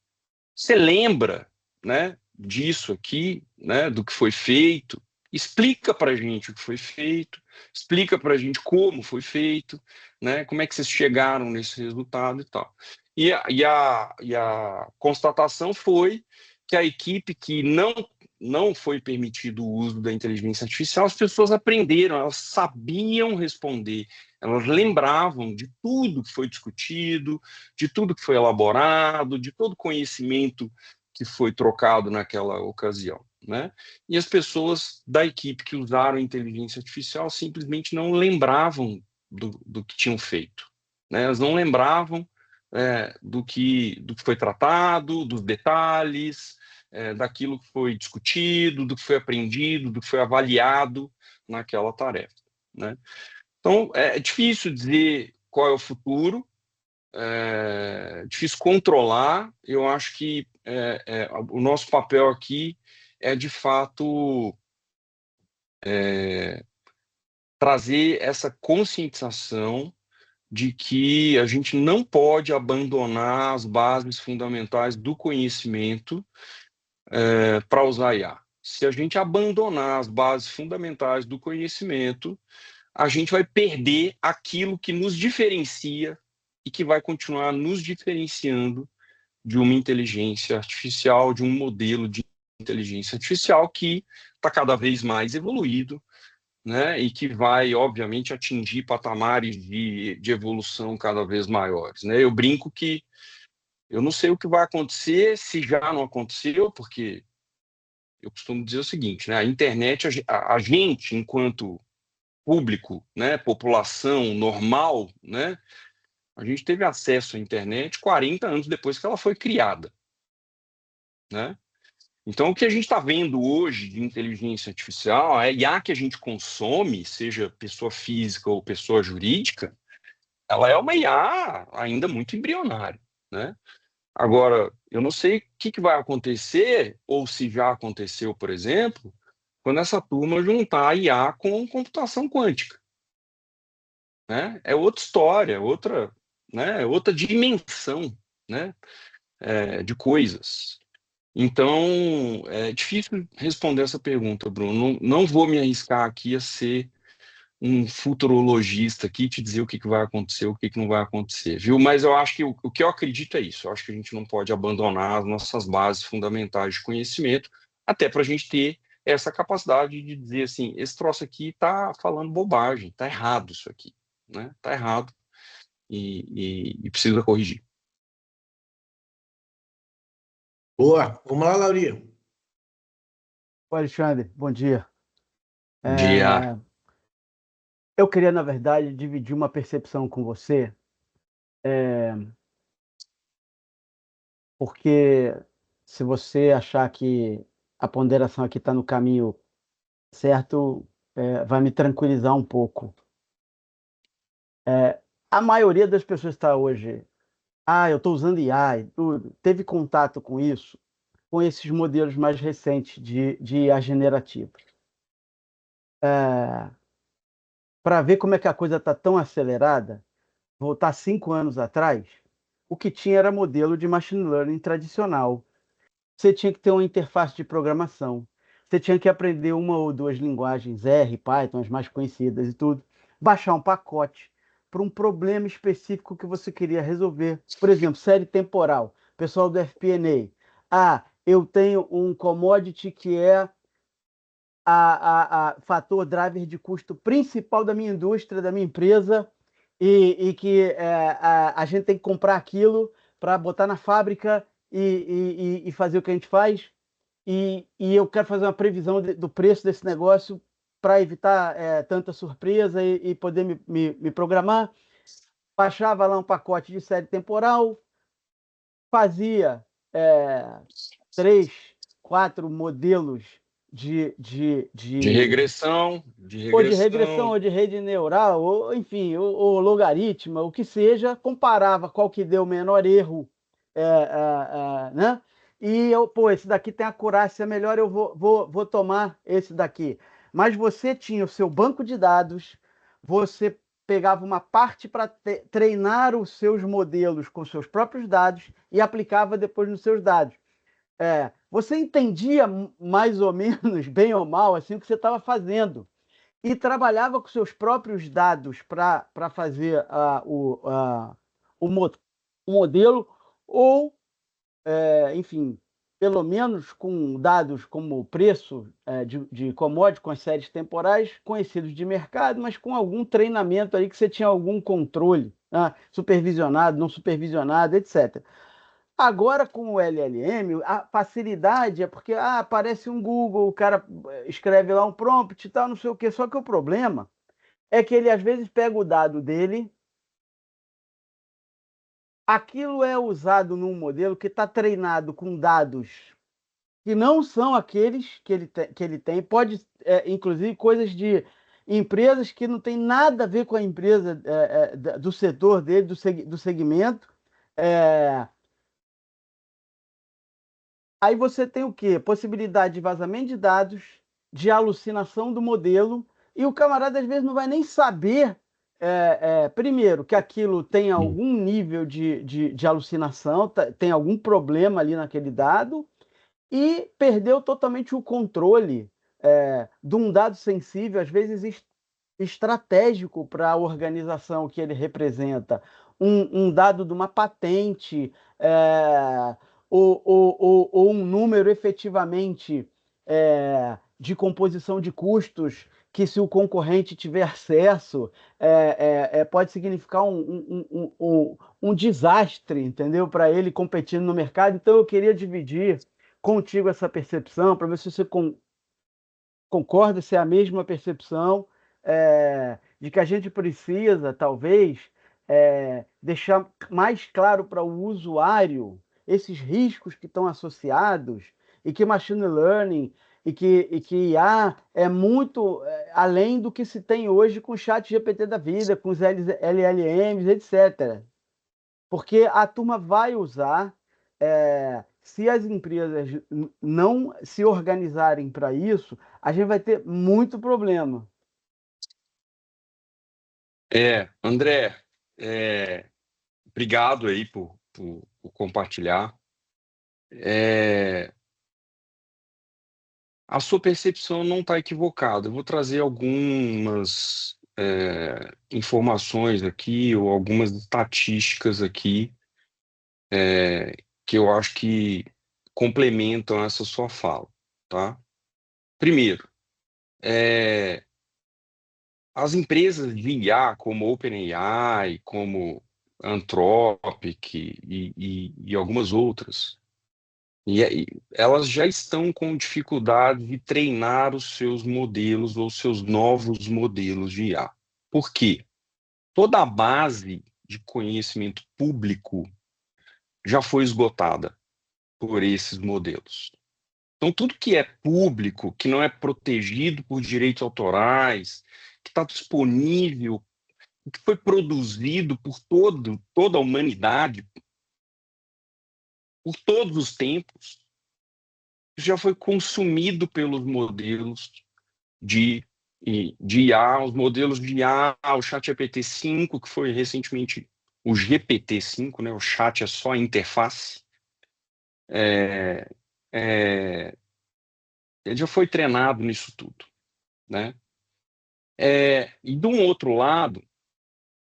você lembra, né, disso aqui, né, do que foi feito? Explica para a gente o que foi feito, explica para a gente como foi feito, né, como é que vocês chegaram nesse resultado e tal. E a constatação foi que a equipe que não foi permitido o uso da inteligência artificial, as pessoas aprenderam, elas sabiam responder, elas lembravam de tudo que foi discutido, de tudo que foi elaborado, de todo conhecimento que foi trocado naquela ocasião, né? E as pessoas da equipe que usaram a inteligência artificial simplesmente não lembravam do que tinham feito, né? Elas não lembravam do que foi tratado, dos detalhes, daquilo que foi discutido, do que foi aprendido, do que foi avaliado naquela tarefa, né? Então, é difícil dizer qual é o futuro, difícil controlar. Eu acho que o nosso papel aqui é, de fato, trazer essa conscientização de que a gente não pode abandonar as bases fundamentais do conhecimento para usar IA. Se a gente abandonar as bases fundamentais do conhecimento, a gente vai perder aquilo que nos diferencia e que vai continuar nos diferenciando de uma inteligência artificial, de um modelo de inteligência artificial que está cada vez mais evoluído, né, e que vai, obviamente, atingir patamares de evolução cada vez maiores, né? Eu brinco que eu não sei o que vai acontecer, se já não aconteceu, porque eu costumo dizer o seguinte, né, a internet, a gente, enquanto público, né, população normal, né, a gente teve acesso à internet 40 anos depois que ela foi criada, né? Então, o que a gente está vendo hoje de inteligência artificial, a IA que a gente consome, seja pessoa física ou pessoa jurídica, ela é uma IA ainda muito embrionária, né? Agora, eu não sei o que vai acontecer, ou se já aconteceu, por exemplo, quando essa turma juntar IA com computação quântica, né? É outra história, outra, né? Outra dimensão, né? De coisas. Então, é difícil responder essa pergunta, Bruno. Não vou me arriscar aqui a ser um futurologista aqui, te dizer o que vai acontecer, o que não vai acontecer, viu? Mas eu acho que o que eu acredito é isso. Eu acho que a gente não pode abandonar as nossas bases fundamentais de conhecimento, até para a gente ter essa capacidade de dizer assim, esse troço aqui está falando bobagem, está errado isso aqui, né? Está errado e precisa corrigir. Boa. Vamos lá, Laurinha. Oi, Alexandre, bom dia. Dia. Eu queria, na verdade, dividir uma percepção com você, porque se você achar que a ponderação aqui está no caminho certo, vai me tranquilizar um pouco. A maioria das pessoas está hoje, eu estou usando IA e tudo, teve contato com isso, com esses modelos mais recentes de IA generativa. Para ver como é que a coisa está tão acelerada, voltar 5 anos atrás, o que tinha era modelo de machine learning tradicional. Você tinha que ter uma interface de programação. Você tinha que aprender uma ou duas linguagens, R, Python, as mais conhecidas e tudo. Baixar um pacote para um problema específico que você queria resolver. Por exemplo, série temporal. Pessoal do FP&A. Eu tenho um commodity que é a fator driver de custo principal da minha indústria, da minha empresa, e que a gente tem que comprar aquilo para botar na fábrica e fazer o que a gente faz. E eu quero fazer uma previsão do preço desse negócio para evitar tanta surpresa e poder me programar. Baixava lá um pacote de série temporal, fazia 3, 4 modelos De regressão, ou de regressão, ou de rede neural, ou enfim, ou logaritma, o que seja, comparava qual que deu o menor erro, né? E eu, esse daqui tem acurácia melhor, eu vou tomar esse daqui. Mas você tinha o seu banco de dados, você pegava uma parte para treinar os seus modelos com seus próprios dados e aplicava depois nos seus dados. Você entendia mais ou menos, bem ou mal, assim, o que você estava fazendo. E trabalhava com seus próprios dados para fazer o modelo, ou, enfim, pelo menos com dados como o preço de commodity, com as séries temporais conhecidos de mercado, mas com algum treinamento aí que você tinha algum controle, né? Supervisionado, não supervisionado, etc. Agora, com o LLM, a facilidade é porque aparece um Google, o cara escreve lá um prompt e tal, não sei o quê. Só que o problema é que ele, às vezes, pega o dado dele, aquilo é usado num modelo que está treinado com dados que não são aqueles que ele tem. Pode, inclusive, coisas de empresas que não tem nada a ver com a empresa do setor dele, do segmento. Aí você tem o quê? Possibilidade de vazamento de dados, de alucinação do modelo, e o camarada às vezes não vai nem saber, primeiro, que aquilo tem algum nível de alucinação, tem algum problema ali naquele dado, e perdeu totalmente o controle de um dado sensível, às vezes estratégico para a organização que ele representa, um dado de uma patente, ou um número efetivamente de composição de custos, que se o concorrente tiver acesso, pode significar um desastre, entendeu? Para ele competindo no mercado. Então eu queria dividir contigo essa percepção, para ver se você concorda, se é a mesma percepção, de que a gente precisa, talvez, deixar mais claro para o usuário esses riscos que estão associados, e que machine learning e que IA é muito além do que se tem hoje com o chat GPT da vida, com os LLMs, etc. Porque a turma vai usar, se as empresas não se organizarem para isso, a gente vai ter muito problema. André, obrigado aí por compartilhar. A sua percepção não está equivocada. Eu vou trazer algumas informações aqui, ou algumas estatísticas aqui, que eu acho que complementam essa sua fala, tá? Primeiro, as empresas de IA, como OpenAI, como Anthropic e algumas outras, elas já estão com dificuldade de treinar os seus modelos ou seus novos modelos de IA. Por quê? Toda a base de conhecimento público já foi esgotada por esses modelos. Então, tudo que é público, que não é protegido por direitos autorais, que está disponível, que foi produzido por toda a humanidade, por todos os tempos, já foi consumido pelos modelos de IA, os modelos de IA, o ChatGPT-5, que foi recentemente o GPT-5, né? O chat é só a interface. Ele já foi treinado nisso tudo, né? E de um outro lado,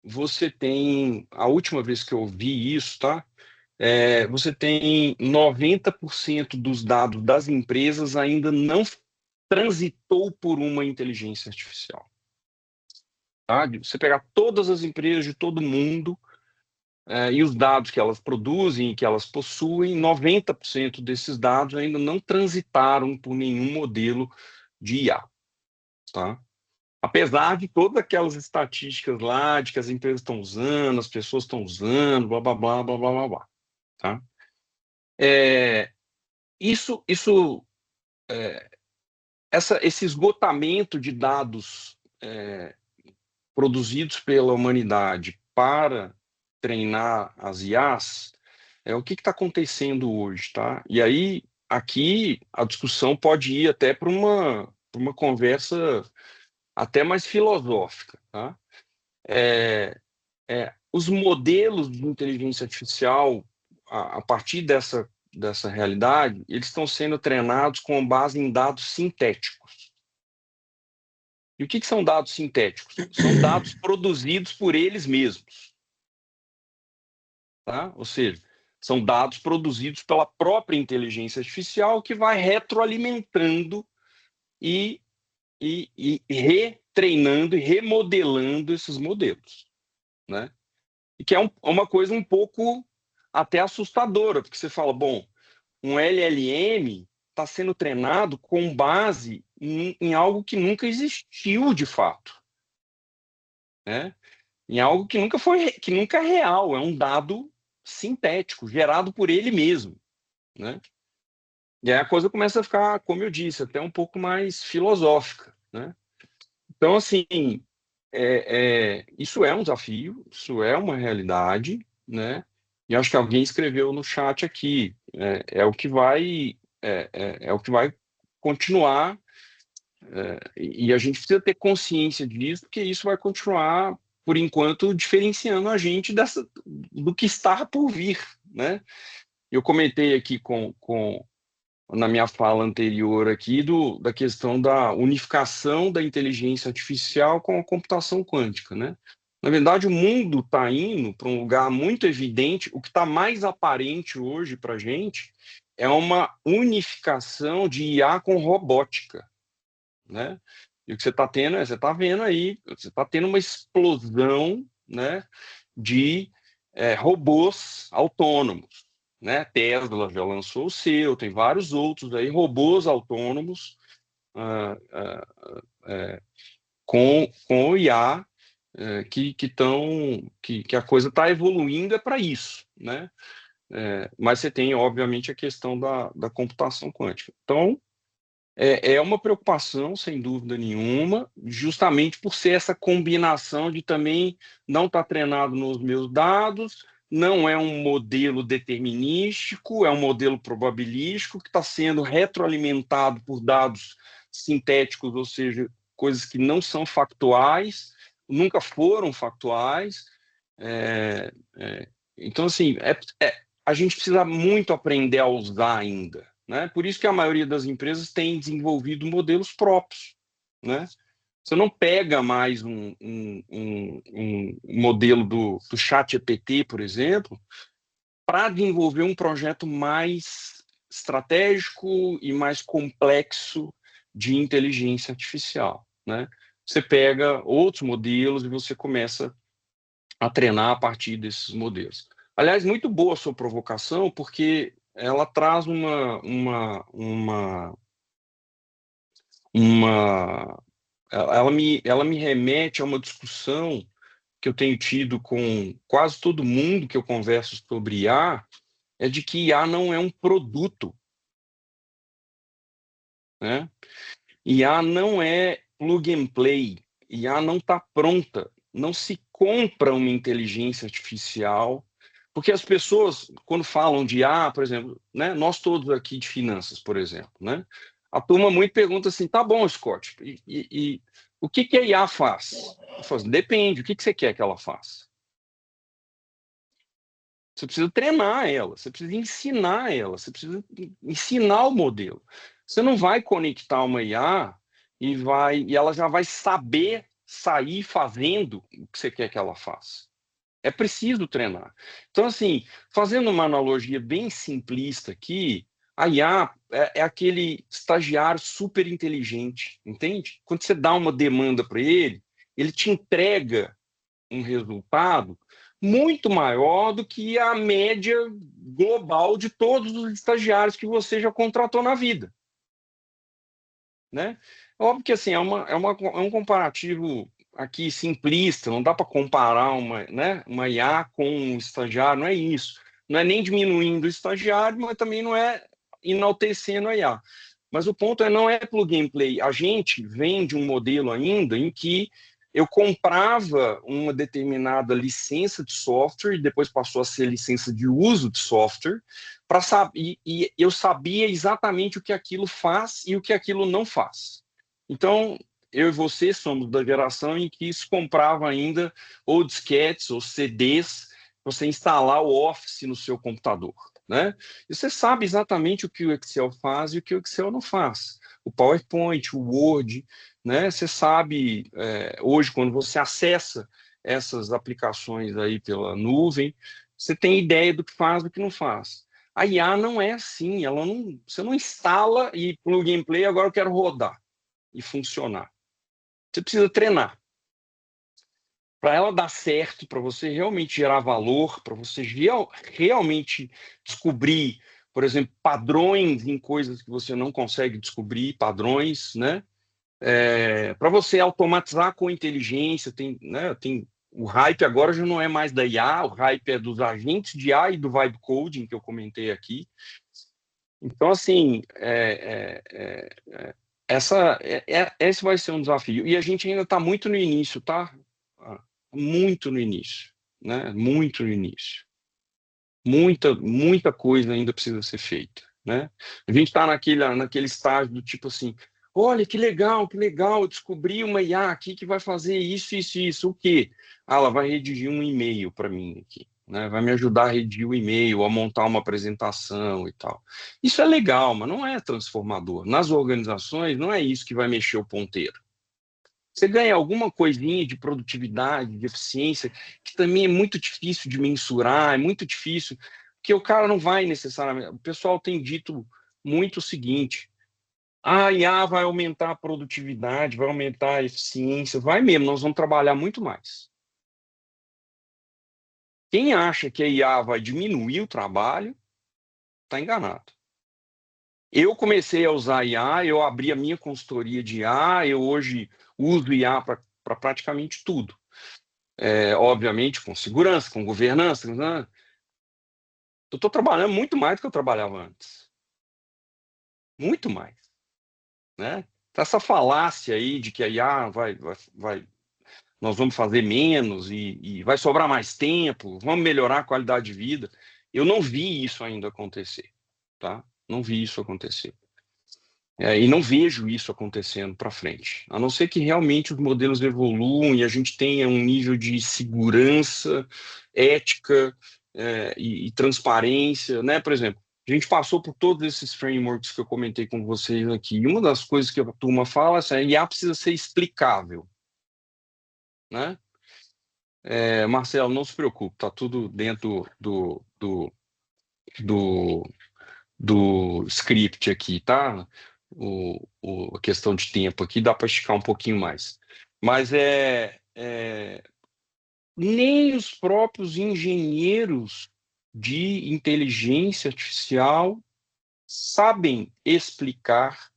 você tem, a última vez que eu vi isso, tá? Você tem 90% dos dados das empresas ainda não transitou por uma inteligência artificial. Tá? Você pegar todas as empresas de todo mundo e os dados que elas produzem e que elas possuem, 90% desses dados ainda não transitaram por nenhum modelo de IA. Tá? Apesar de todas aquelas estatísticas lá, de que as empresas estão usando, as pessoas estão usando, blá, blá, blá, blá, blá, blá, blá. Tá? Esse esgotamento de dados produzidos pela humanidade para treinar as IAs, o que está acontecendo hoje, tá? E aí, aqui, a discussão pode ir até para uma conversa até mais filosófica, tá? Os modelos de inteligência artificial, a partir dessa realidade, eles estão sendo treinados com base em dados sintéticos. E o que são dados sintéticos? São dados produzidos por eles mesmos. Tá? Ou seja, são dados produzidos pela própria inteligência artificial que vai retroalimentando e retreinando e remodelando esses modelos. Né? E que é uma coisa um pouco até assustadora, porque você fala, bom, um LLM está sendo treinado com base em algo que nunca existiu de fato, né? Em algo que nunca é real, é um dado sintético, gerado por ele mesmo, né? E aí a coisa começa a ficar, como eu disse, até um pouco mais filosófica, né? Então, assim, isso é um desafio, isso é uma realidade, né? E acho que alguém escreveu no chat aqui, é o que vai continuar, e a gente precisa ter consciência disso, porque isso vai continuar, por enquanto, diferenciando a gente do que está por vir, né? Eu comentei aqui na minha fala anterior aqui da questão da unificação da inteligência artificial com a computação quântica, né? Na verdade, o mundo está indo para um lugar muito evidente. O que está mais aparente hoje para a gente é uma unificação de IA com robótica, né? E o que você está tendo você está vendo aí, você está tendo uma explosão, né, de robôs autônomos, né? Tesla já lançou o seu, tem vários outros aí, robôs autônomos com o IA, que a coisa está evoluindo para isso, né? Mas você tem, obviamente, a questão da computação quântica. Então, é uma preocupação, sem dúvida nenhuma, justamente por ser essa combinação de também não estar treinado nos meus dados, não é um modelo determinístico, é um modelo probabilístico que está sendo retroalimentado por dados sintéticos, ou seja, coisas que não são factuais, nunca foram factuais. Então, assim, a gente precisa muito aprender a usar ainda, né? Por isso que a maioria das empresas tem desenvolvido modelos próprios, né? Você não pega mais um modelo do ChatGPT, por exemplo, para desenvolver um projeto mais estratégico e mais complexo de inteligência artificial, né? Você pega outros modelos e você começa a treinar a partir desses modelos. Aliás, muito boa a sua provocação, porque ela traz ela me remete a uma discussão que eu tenho tido com quase todo mundo que eu converso sobre IA, é de que IA não é um produto, né? IA não é plug and play, IA não está pronta, não se compra uma inteligência artificial, porque as pessoas, quando falam de IA, por exemplo, né, nós todos aqui de finanças, por exemplo, né, a turma muito pergunta assim, tá bom, Scott, e o que a IA faz? Eu falo assim, depende, o que você quer que ela faça? Você precisa treinar ela, você precisa ensinar ela, você precisa ensinar o modelo. Você não vai conectar uma IA e ela já vai saber sair fazendo o que você quer que ela faça. É preciso treinar. Então, assim, fazendo uma analogia bem simplista aqui, a IA é aquele estagiário super inteligente, entende? Quando você dá uma demanda para ele te entrega um resultado muito maior do que a média global de todos os estagiários que você já contratou na vida, né? Óbvio que assim, é um comparativo aqui simplista, não dá para comparar uma IA com um estagiário, não é isso. Não é nem diminuindo o estagiário, mas também não é enaltecendo a IA. Mas o ponto não é plug and play. A gente vem de um modelo ainda em que eu comprava uma determinada licença de software e depois passou a ser licença de uso de software para saber, e eu sabia exatamente o que aquilo faz e o que aquilo não faz. Então, eu e você somos da geração em que se comprava ainda ou disquetes ou CDs para você instalar o Office no seu computador, né? E você sabe exatamente o que o Excel faz e o que o Excel não faz. O PowerPoint, o Word, né? Você sabe, hoje, quando você acessa essas aplicações aí pela nuvem, você tem ideia do que faz e do que não faz. A IA não é assim, você não instala e plug and play, agora eu quero rodar e funcionar. Você precisa treinar. Para ela dar certo, para você realmente gerar valor, para você realmente descobrir, por exemplo, padrões em coisas que você não consegue descobrir, padrões, né? Para você automatizar com inteligência, tem o hype agora já não é mais da IA, o hype é dos agentes de IA e do vibe coding que eu comentei aqui. Então, assim, esse vai ser um desafio. E a gente ainda está muito no início, tá? Muito no início, né? Muito no início. Muita coisa ainda precisa ser feita, né? A gente está naquele estágio do tipo assim, olha, que legal, eu descobri uma IA aqui que vai fazer isso, isso, isso. O quê? Ela vai redigir um e-mail para mim aqui, né? Vai me ajudar a redigir o e-mail, a montar uma apresentação e tal. Isso é legal, mas não é transformador. Nas organizações, não é isso que vai mexer o ponteiro. Você ganha alguma coisinha de produtividade, de eficiência, que também é muito difícil de mensurar, é muito difícil, porque o cara não vai necessariamente. O pessoal tem dito muito o seguinte: a IA vai aumentar a produtividade, vai aumentar a eficiência, vai mesmo, nós vamos trabalhar muito mais. Quem acha que a IA vai diminuir o trabalho, está enganado. Eu comecei a usar IA, eu abri a minha consultoria de IA, eu hoje uso IA para praticamente tudo. Obviamente com segurança, com governança, né? Eu estou trabalhando muito mais do que eu trabalhava antes. Muito mais, né? Essa falácia aí de que a IA vai nós vamos fazer menos e vai sobrar mais tempo, vamos melhorar a qualidade de vida. Eu não vi isso ainda acontecer, tá? Não vi isso acontecer. E não vejo isso acontecendo para frente, a não ser que realmente os modelos evoluam e a gente tenha um nível de segurança, ética, e transparência, né? Por exemplo, a gente passou por todos esses frameworks que eu comentei com vocês aqui, e uma das coisas que a turma fala é assim, a IA precisa ser explicável, né? Marcelo, não se preocupe, está tudo dentro do script aqui, tá? A questão de tempo aqui dá para esticar um pouquinho mais. Mas nem os próprios engenheiros de inteligência artificial sabem explicar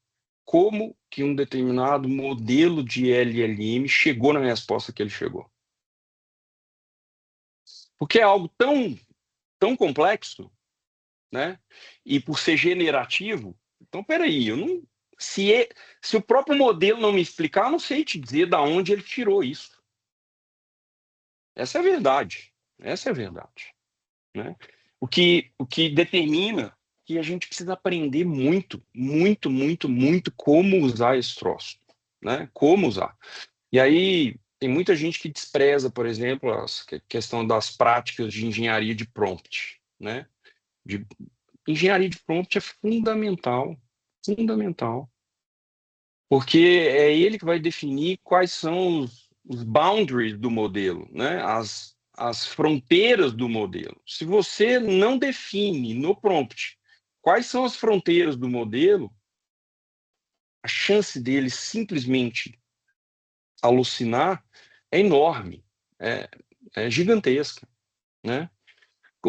como que um determinado modelo de LLM chegou na resposta que ele chegou. Porque é algo tão complexo, né? E por ser generativo, então peraí, se o próprio modelo não me explicar, eu não sei te dizer de onde ele tirou isso. Essa é a verdade. Essa é a verdade, né? O que determina que a gente precisa aprender muito, muito, muito, muito como usar esse troço, né? Como usar. E aí tem muita gente que despreza, por exemplo, a questão das práticas de engenharia de prompt, né? Engenharia de prompt é fundamental, fundamental, porque é ele que vai definir quais são os boundaries do modelo, né? As fronteiras do modelo. Se você não define no prompt quais são as fronteiras do modelo, a chance dele simplesmente alucinar é enorme, é gigantesca, né?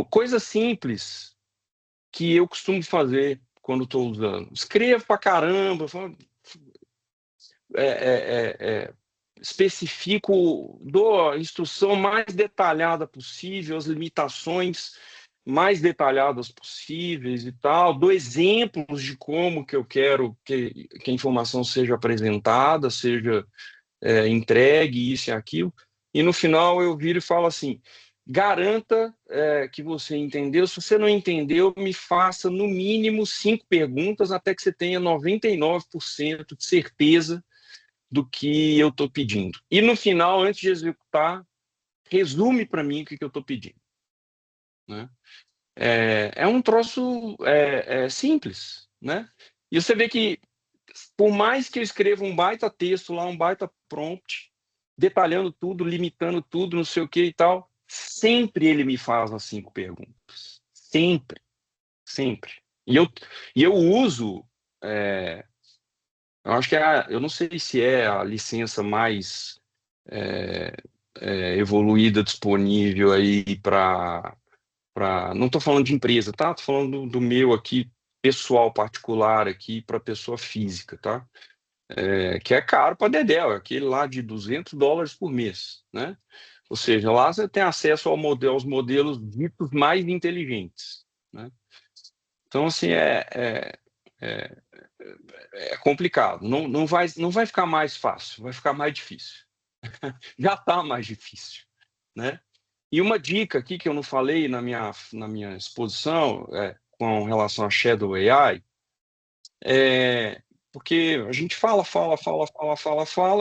Coisa simples que eu costumo fazer quando estou usando. Escrevo pra caramba, especifico, dou a instrução mais detalhada possível, as limitações mais detalhadas possíveis e tal, dou exemplos de como que eu quero que a informação seja apresentada, seja entregue, isso e aquilo, e no final eu viro e falo assim, garanta que você entendeu, se você não entendeu, me faça no mínimo 5 perguntas até que você tenha 99% de certeza do que eu estou pedindo. E no final, antes de executar, resume para mim o que eu estou pedindo, né? É um troço simples, né? E você vê que, por mais que eu escreva um baita texto lá, um baita prompt, detalhando tudo, limitando tudo, não sei o que e tal, sempre ele me faz as 5 perguntas. Sempre. Sempre. E eu uso... eu acho que eu não sei se é a licença mais evoluída disponível aí não estou falando de empresa, tá? Estou falando do meu aqui, pessoal particular aqui, para pessoa física, tá? Que é caro para dedéu, é aquele lá de $200 por mês, né? Ou seja, lá você tem acesso aos modelos ditos mais inteligentes, né? Então, assim, é complicado. Não vai ficar mais fácil, vai ficar mais difícil. Já está mais difícil, né? E uma dica aqui que eu não falei na minha exposição com relação a Shadow AI, porque a gente fala,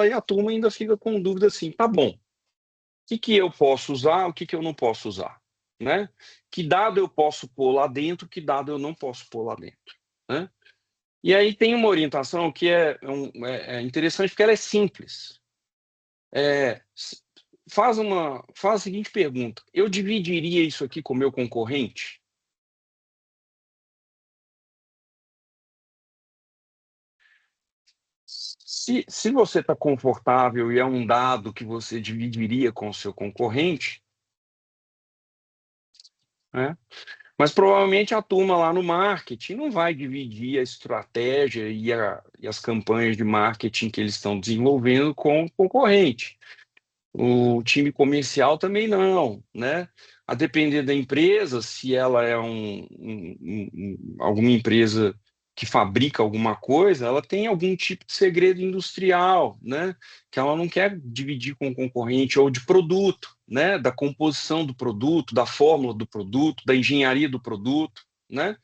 e a turma ainda fica com dúvida assim, tá bom, o que eu posso usar, o que eu não posso usar, né? Que dado eu posso pôr lá dentro, que dado eu não posso pôr lá dentro, né? E aí tem uma orientação que é interessante porque ela é simples. Faz a seguinte pergunta: eu dividiria isso aqui com o meu concorrente? Se você está confortável e é um dado que você dividiria com o seu concorrente, né? Mas provavelmente a turma lá no marketing não vai dividir a estratégia e as campanhas de marketing que eles estão desenvolvendo com o concorrente. O time comercial também não, né? A depender da empresa, se ela é alguma empresa que fabrica alguma coisa, ela tem algum tipo de segredo industrial, né? Que ela não quer dividir com o concorrente, ou de produto, né? Da composição do produto, da fórmula do produto, da engenharia do produto, né?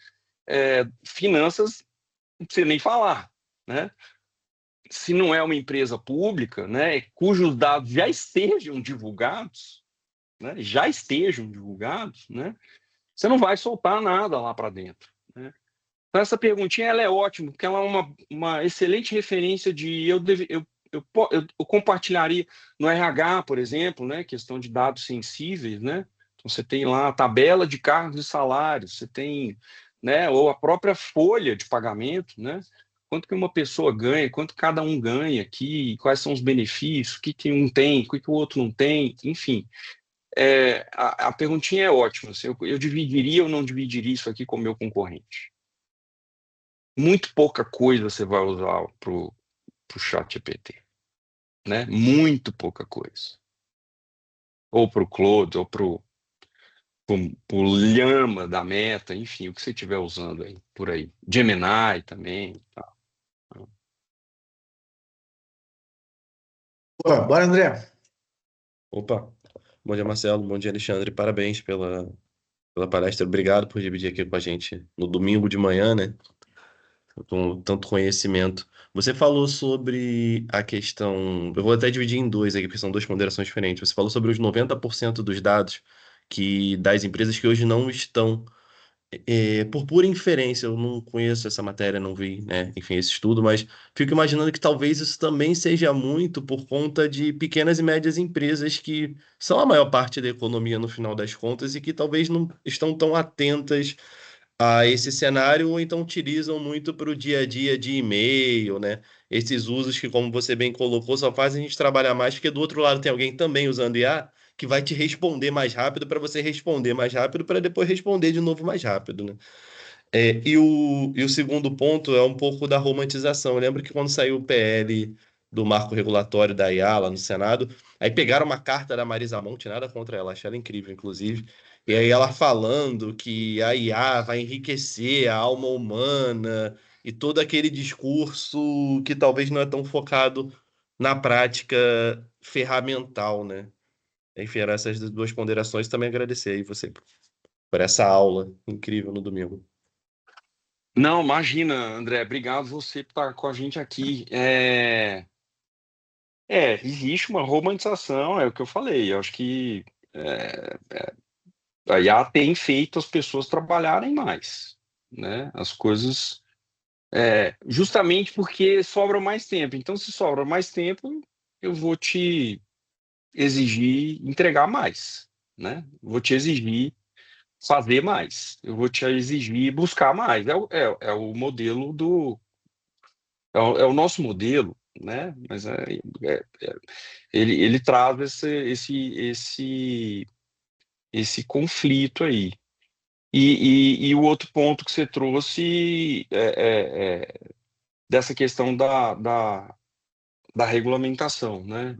Finanças, não precisa nem falar, né? Se não é uma empresa pública, né, cujos dados já estejam divulgados, né, né, você não vai soltar nada lá para dentro, né? Então, essa perguntinha ela é ótima, porque ela é uma excelente referência de eu compartilharia no RH, por exemplo, né, questão de dados sensíveis, né? Então, você tem lá a tabela de cargos e salários, você tem, né, ou a própria folha de pagamento, né? Quanto que uma pessoa ganha, quanto cada um ganha aqui, quais são os benefícios, o que que um tem, o que que o outro não tem, enfim. A perguntinha é ótima. Assim, eu dividiria ou não dividiria isso aqui com o meu concorrente? Muito pouca coisa você vai usar para o chat GPT, né? Muito pouca coisa. Ou para o Claude, ou para o Llama da Meta, enfim, o que você estiver usando aí, por aí. Gemini também. Tá. Bora, André. Opa, bom dia, Marcelo. Bom dia, Alexandre. Parabéns pela palestra. Obrigado por dividir aqui com a gente no domingo de manhã, né? Com tanto conhecimento. Você falou sobre a questão. Eu vou até dividir em dois aqui, porque são duas ponderações diferentes. Você falou sobre os 90% dos dados das empresas que hoje não estão. Por pura inferência, eu não conheço essa matéria, não vi, né, enfim, esse estudo, mas fico imaginando que talvez isso também seja muito por conta de pequenas e médias empresas que são a maior parte da economia no final das contas e que talvez não estão tão atentas a esse cenário ou então utilizam muito para o dia a dia de e-mail, né? Esses usos que, como você bem colocou, só fazem a gente trabalhar mais porque do outro lado tem alguém também usando IA que vai te responder mais rápido para você responder mais rápido para depois responder de novo mais rápido, né? E o segundo ponto é um pouco da romantização. Eu lembro que quando saiu o PL do marco regulatório da IA lá no Senado, aí pegaram uma carta da Marisa Monte, nada contra ela, achei ela incrível, inclusive. E aí ela falando que a IA vai enriquecer a alma humana e todo aquele discurso que talvez não é tão focado na prática ferramental, né? Enfim, eram essas duas ponderações. Também agradecer aí você por essa aula incrível no domingo. Não, imagina, André, obrigado você por estar com a gente aqui. Existe uma romantização, é o que eu falei. Eu acho que a IA tem feito as pessoas trabalharem mais, né? As coisas, justamente porque sobra mais tempo. Então, se sobra mais tempo, eu vou te exigir entregar mais, né? Vou te exigir fazer mais. Eu vou te exigir buscar mais. É o modelo é o nosso modelo, né? Mas ele traz esse conflito aí. E o outro ponto que você trouxe dessa questão da regulamentação, né?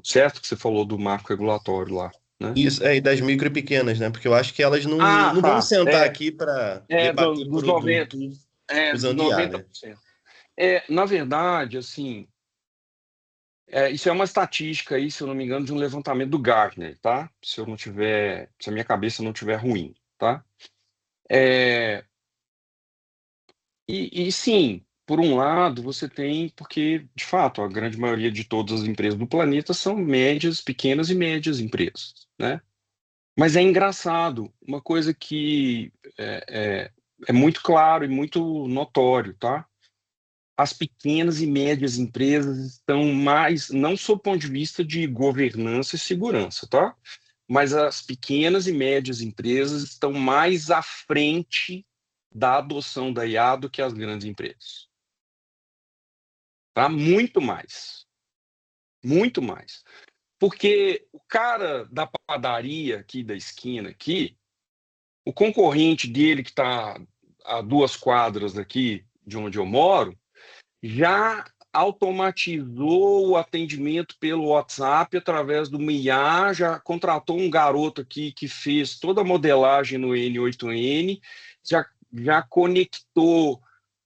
Certo que você falou do marco regulatório lá, né? Isso, e das micro e pequenas, né? Porque eu acho que elas não vão Tá. sentar aqui para debater Dos 90, produto dos usando IA, né? 90%. Na verdade, assim, isso é uma estatística aí, se eu não me engano, de um levantamento do Gartner, tá? Se a minha cabeça não tiver ruim, tá? E sim, por um lado, você tem, porque, de fato, a grande maioria de todas as empresas do planeta são médias, pequenas e médias empresas, né? Mas é engraçado, uma coisa que é muito claro e muito notório, tá? As pequenas e médias empresas estão mais, não sob o ponto de vista de governança e segurança, tá? Mas as pequenas e médias empresas estão mais à frente da adoção da IA do que as grandes empresas. Tá? Muito mais. Muito mais. Porque o cara da padaria aqui da esquina, aqui, o concorrente dele que está a 2 quadras daqui de onde eu moro, já automatizou o atendimento pelo WhatsApp através do IA, já contratou um garoto aqui que fez toda a modelagem no N8N, já já conectou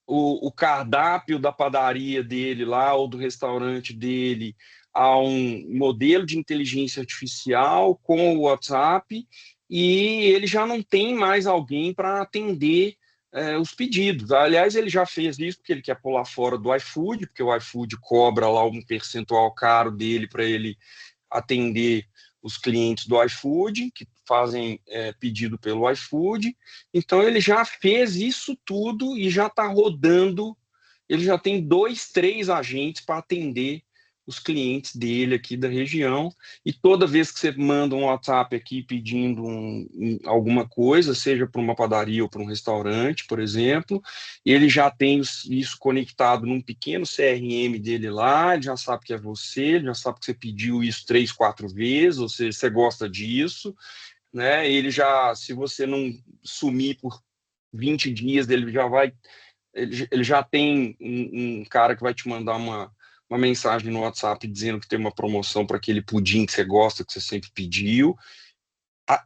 o cardápio da padaria dele lá, ou do restaurante dele, a um modelo de inteligência artificial com o WhatsApp, e ele já não tem mais alguém para atender os pedidos. Aliás, ele já fez isso porque ele quer pular fora do iFood, porque o iFood cobra lá um percentual caro dele para ele atender os clientes do iFood, que fazem pedido pelo iFood. Então, ele já fez isso tudo e já está rodando. Ele já tem 2, 3 agentes para atender os clientes dele aqui da região, e toda vez que você manda um WhatsApp aqui pedindo alguma coisa, seja para uma padaria ou para um restaurante, por exemplo, ele já tem isso conectado num pequeno CRM dele lá, ele já sabe que é você, ele já sabe que você pediu isso 3, 4 vezes, ou seja, você gosta disso, né? Ele já, se você não sumir por 20 dias, ele já tem um cara que vai te mandar uma mensagem no WhatsApp dizendo que tem uma promoção para aquele pudim que você gosta, que você sempre pediu.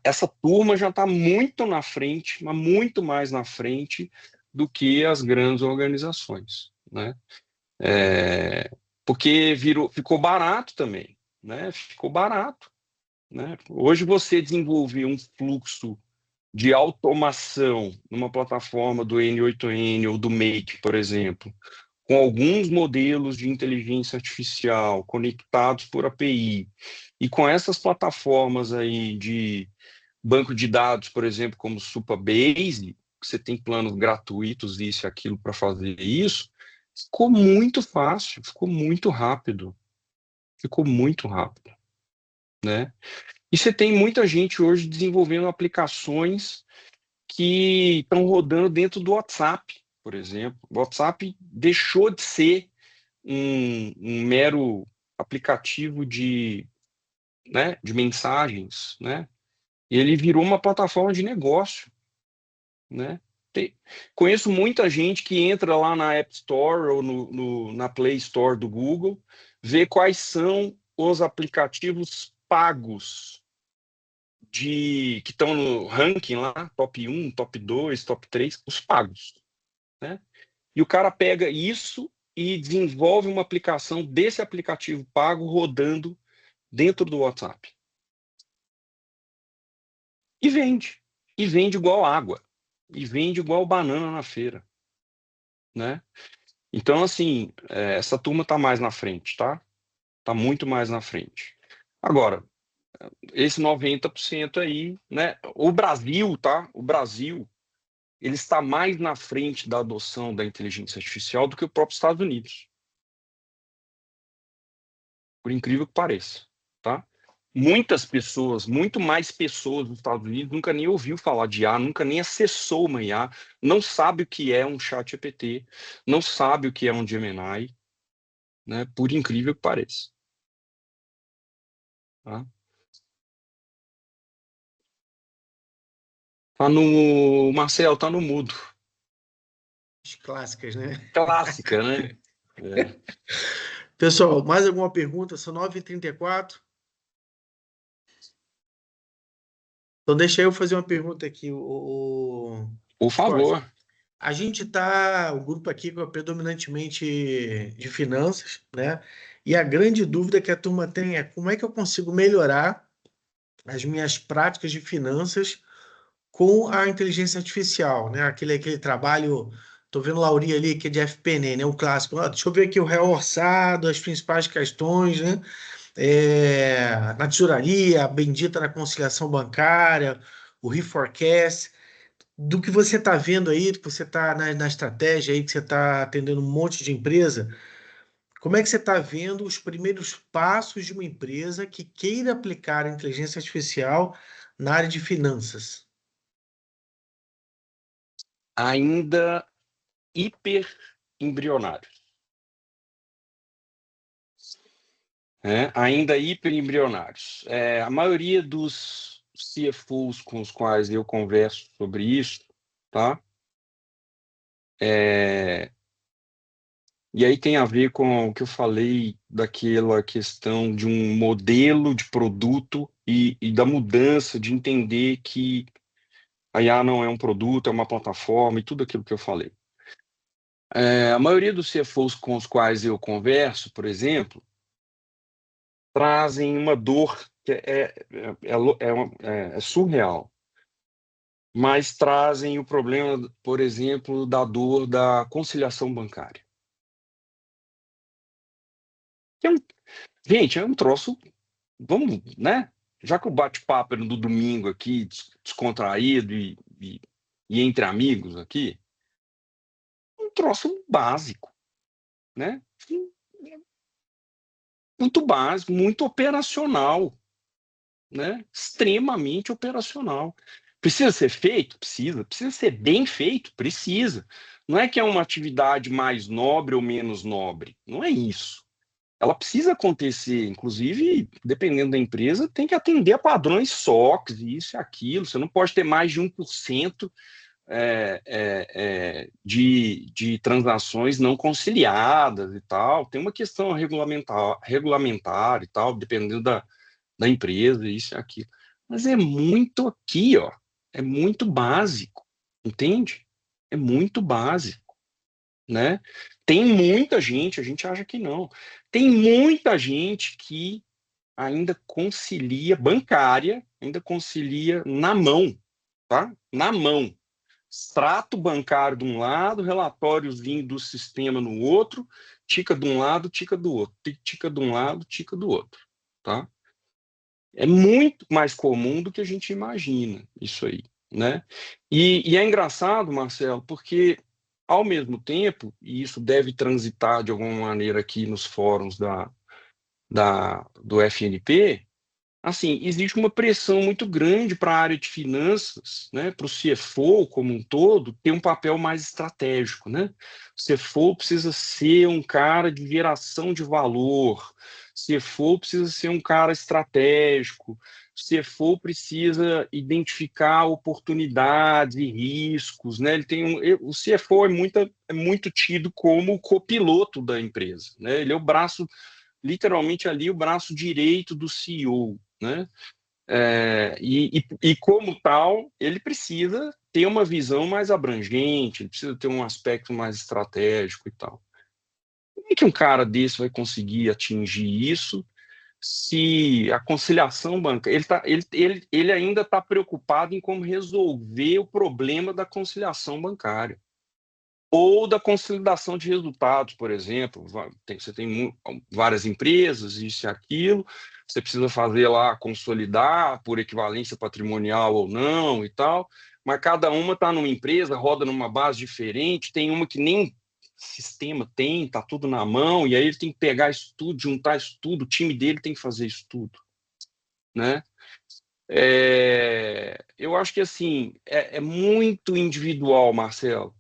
Essa turma já está muito na frente, mas muito mais na frente do que as grandes organizações, né? Porque ficou barato também, né? Ficou barato, né? Hoje você desenvolver um fluxo de automação numa plataforma do N8N ou do Make, por exemplo, com alguns modelos de inteligência artificial conectados por API, e com essas plataformas aí de banco de dados, por exemplo, como Supabase, que você tem planos gratuitos, isso e aquilo para fazer isso, ficou muito fácil, ficou muito rápido, né? E você tem muita gente hoje desenvolvendo aplicações que estão rodando dentro do WhatsApp, por exemplo. O WhatsApp deixou de ser um mero aplicativo de mensagens, né? E ele virou uma plataforma de negócio, né? Conheço muita gente que entra lá na App Store ou na Play Store do Google, vê quais são os aplicativos pagos que estão no ranking lá, top 1, top 2, top 3, os pagos, né? E o cara pega isso e desenvolve uma aplicação desse aplicativo pago rodando dentro do WhatsApp. E vende. E vende igual água. E vende igual banana na feira, né? Então, assim, essa turma está mais na frente, tá? Está muito mais na frente. Agora, esse 90% aí, né? O Brasil, tá? O Brasil, ele está mais na frente da adoção da inteligência artificial do que o próprio Estados Unidos. Por incrível que pareça, tá? Muitas pessoas, muito mais pessoas nos Estados Unidos nunca nem ouviu falar de IA, nunca nem acessou uma IA, não sabe o que é um ChatGPT, não sabe o que é um Gemini, né? Por incrível que pareça. Tá? Marcel, tá no mudo. As clássicas, né? Clássica, né? Pessoal, mais alguma pergunta? São 9h34. Então, deixa eu fazer uma pergunta aqui. Por favor. A gente está, o grupo aqui é predominantemente de finanças, né? E a grande dúvida que a turma tem é como é que eu consigo melhorar as minhas práticas de finanças com a inteligência artificial, né? Aquele trabalho, tô vendo o Lauri ali que é de FP&A, né? O clássico. Deixa eu ver aqui o real orçado, as principais questões, né? Na tesouraria, a bendita na conciliação bancária, o reforecast, do que você está vendo aí, que você está na estratégia aí, que você está atendendo um monte de empresa, como é que você está vendo os primeiros passos de uma empresa que queira aplicar a inteligência artificial na área de finanças? Ainda hiper embrionário. Ainda hiper embrionários. A maioria dos CFOs com os quais eu converso sobre isso, tá? E aí tem a ver com o que eu falei daquela questão de um modelo de produto e da mudança de entender que A IA não é um produto, é uma plataforma e tudo aquilo que eu falei. A maioria dos CFOs com os quais eu converso, por exemplo, trazem uma dor que é surreal, mas trazem o problema, por exemplo, da dor da conciliação bancária. Gente, é um troço, vamos, né? Já que o bate-papo é no domingo aqui, descontraído e entre amigos aqui, um troço básico, né? Muito básico, muito operacional, né? Extremamente operacional. Precisa ser feito? Precisa. Precisa ser bem feito? Precisa. Não é que é uma atividade mais nobre ou menos nobre. Não é isso. Ela precisa acontecer, inclusive, dependendo da empresa, tem que atender a padrões SOX, isso e aquilo. Você não pode ter mais de 1% de transações não conciliadas e tal. Tem uma questão regulamentar e tal, dependendo da empresa, isso e aquilo. Mas é muito aqui, ó. É muito básico, entende? É muito básico, né? Tem muita gente, a gente acha que não. Tem muita gente que ainda concilia bancária, ainda concilia na mão, tá? Na mão. Extrato bancário de um lado, relatóriozinho do sistema no outro, tica de um lado, tica do outro, tica de um lado, tica do outro, tá? É muito mais comum do que a gente imagina isso aí, né? E é engraçado, Marcelo, porque ao mesmo tempo, e isso deve transitar de alguma maneira aqui nos fóruns do FNP, assim, existe uma pressão muito grande para a área de finanças, né, para o CFO como um todo, ter um papel mais estratégico, né? O CFO precisa ser um cara de geração de valor, o CFO precisa ser um cara estratégico, o CFO precisa identificar oportunidades e riscos, né? O CFO é muito tido como o copiloto da empresa, né? Ele é o braço, literalmente ali, o braço direito do CEO, né? E como tal, ele precisa ter uma visão mais abrangente, ele precisa ter um aspecto mais estratégico e tal. Como é que um cara desse vai conseguir atingir isso se a conciliação bancária... Ele ainda está preocupado em como resolver o problema da conciliação bancária ou da consolidação de resultados, por exemplo. Você tem várias empresas, isso e aquilo, você precisa fazer lá, consolidar por equivalência patrimonial ou não e tal, mas cada uma está numa empresa, roda numa base diferente, tem uma que nem sistema tem, está tudo na mão, e aí ele tem que pegar isso tudo, juntar isso tudo, o time dele tem que fazer isso tudo, né? Eu acho que assim, é muito individual, Marcelo.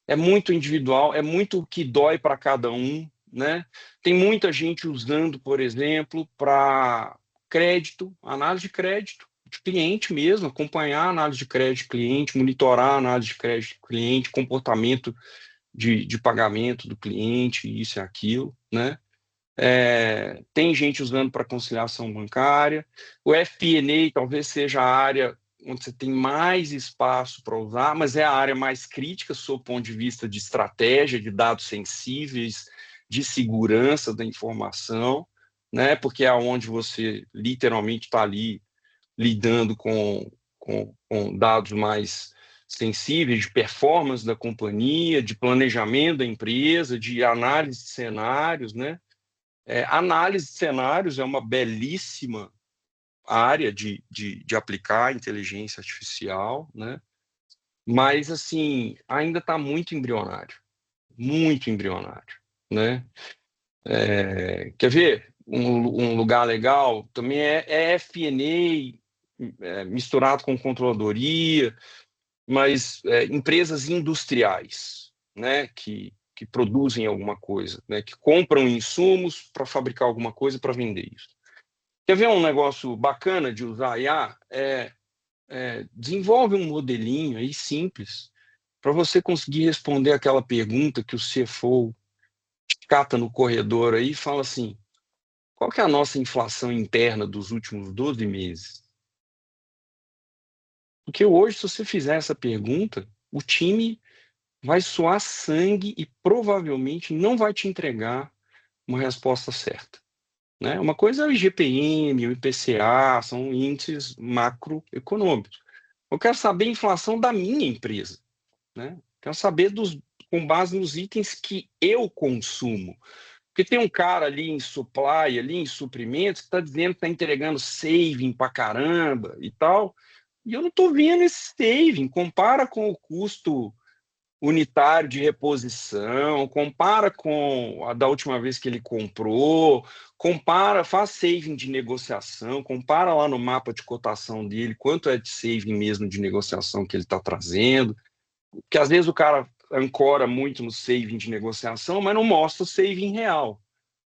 É muito individual, é muito o que dói para cada um, né? Tem muita gente usando, por exemplo, para crédito, análise de crédito de cliente mesmo, acompanhar a análise de crédito de cliente, monitorar a análise de crédito de cliente, comportamento de pagamento do cliente, isso e aquilo, né? Tem gente usando para conciliação bancária. O FP&A talvez seja a área onde você tem mais espaço para usar, mas é a área mais crítica, sob o ponto de vista de estratégia, de dados sensíveis, de segurança da informação, né? Porque é onde você literalmente está ali lidando com dados mais sensíveis, de performance da companhia, de planejamento da empresa, de análise de cenários, né? Análise de cenários é uma belíssima área de aplicar inteligência artificial, né? Mas, assim, ainda está muito embrionário, né? Quer ver? Um lugar legal também é FP&A, misturado com controladoria, mas empresas industriais, né? Que produzem alguma coisa, né? Que compram insumos para fabricar alguma coisa para vender isso. Quer ver um negócio bacana de usar IA? Desenvolve um modelinho aí simples para você conseguir responder aquela pergunta que o CFO te cata no corredor aí e fala assim: qual que é a nossa inflação interna dos últimos 12 meses? Porque hoje, se você fizer essa pergunta, o time vai suar sangue e provavelmente não vai te entregar uma resposta certa, né? Uma coisa é o IGPM, o IPCA, são índices macroeconômicos. Eu quero saber a inflação da minha empresa, né? Quero saber com base nos itens que eu consumo. Porque tem um cara ali em supply, ali em suprimentos, que está dizendo que está entregando saving pra caramba e tal, e eu não estou vendo esse saving. Compara com o custo unitário de reposição, compara com a da última vez que ele comprou, compara, faz saving de negociação, compara lá no mapa de cotação dele quanto é de saving mesmo de negociação que ele está trazendo, porque às vezes o cara ancora muito no saving de negociação, mas não mostra o saving real.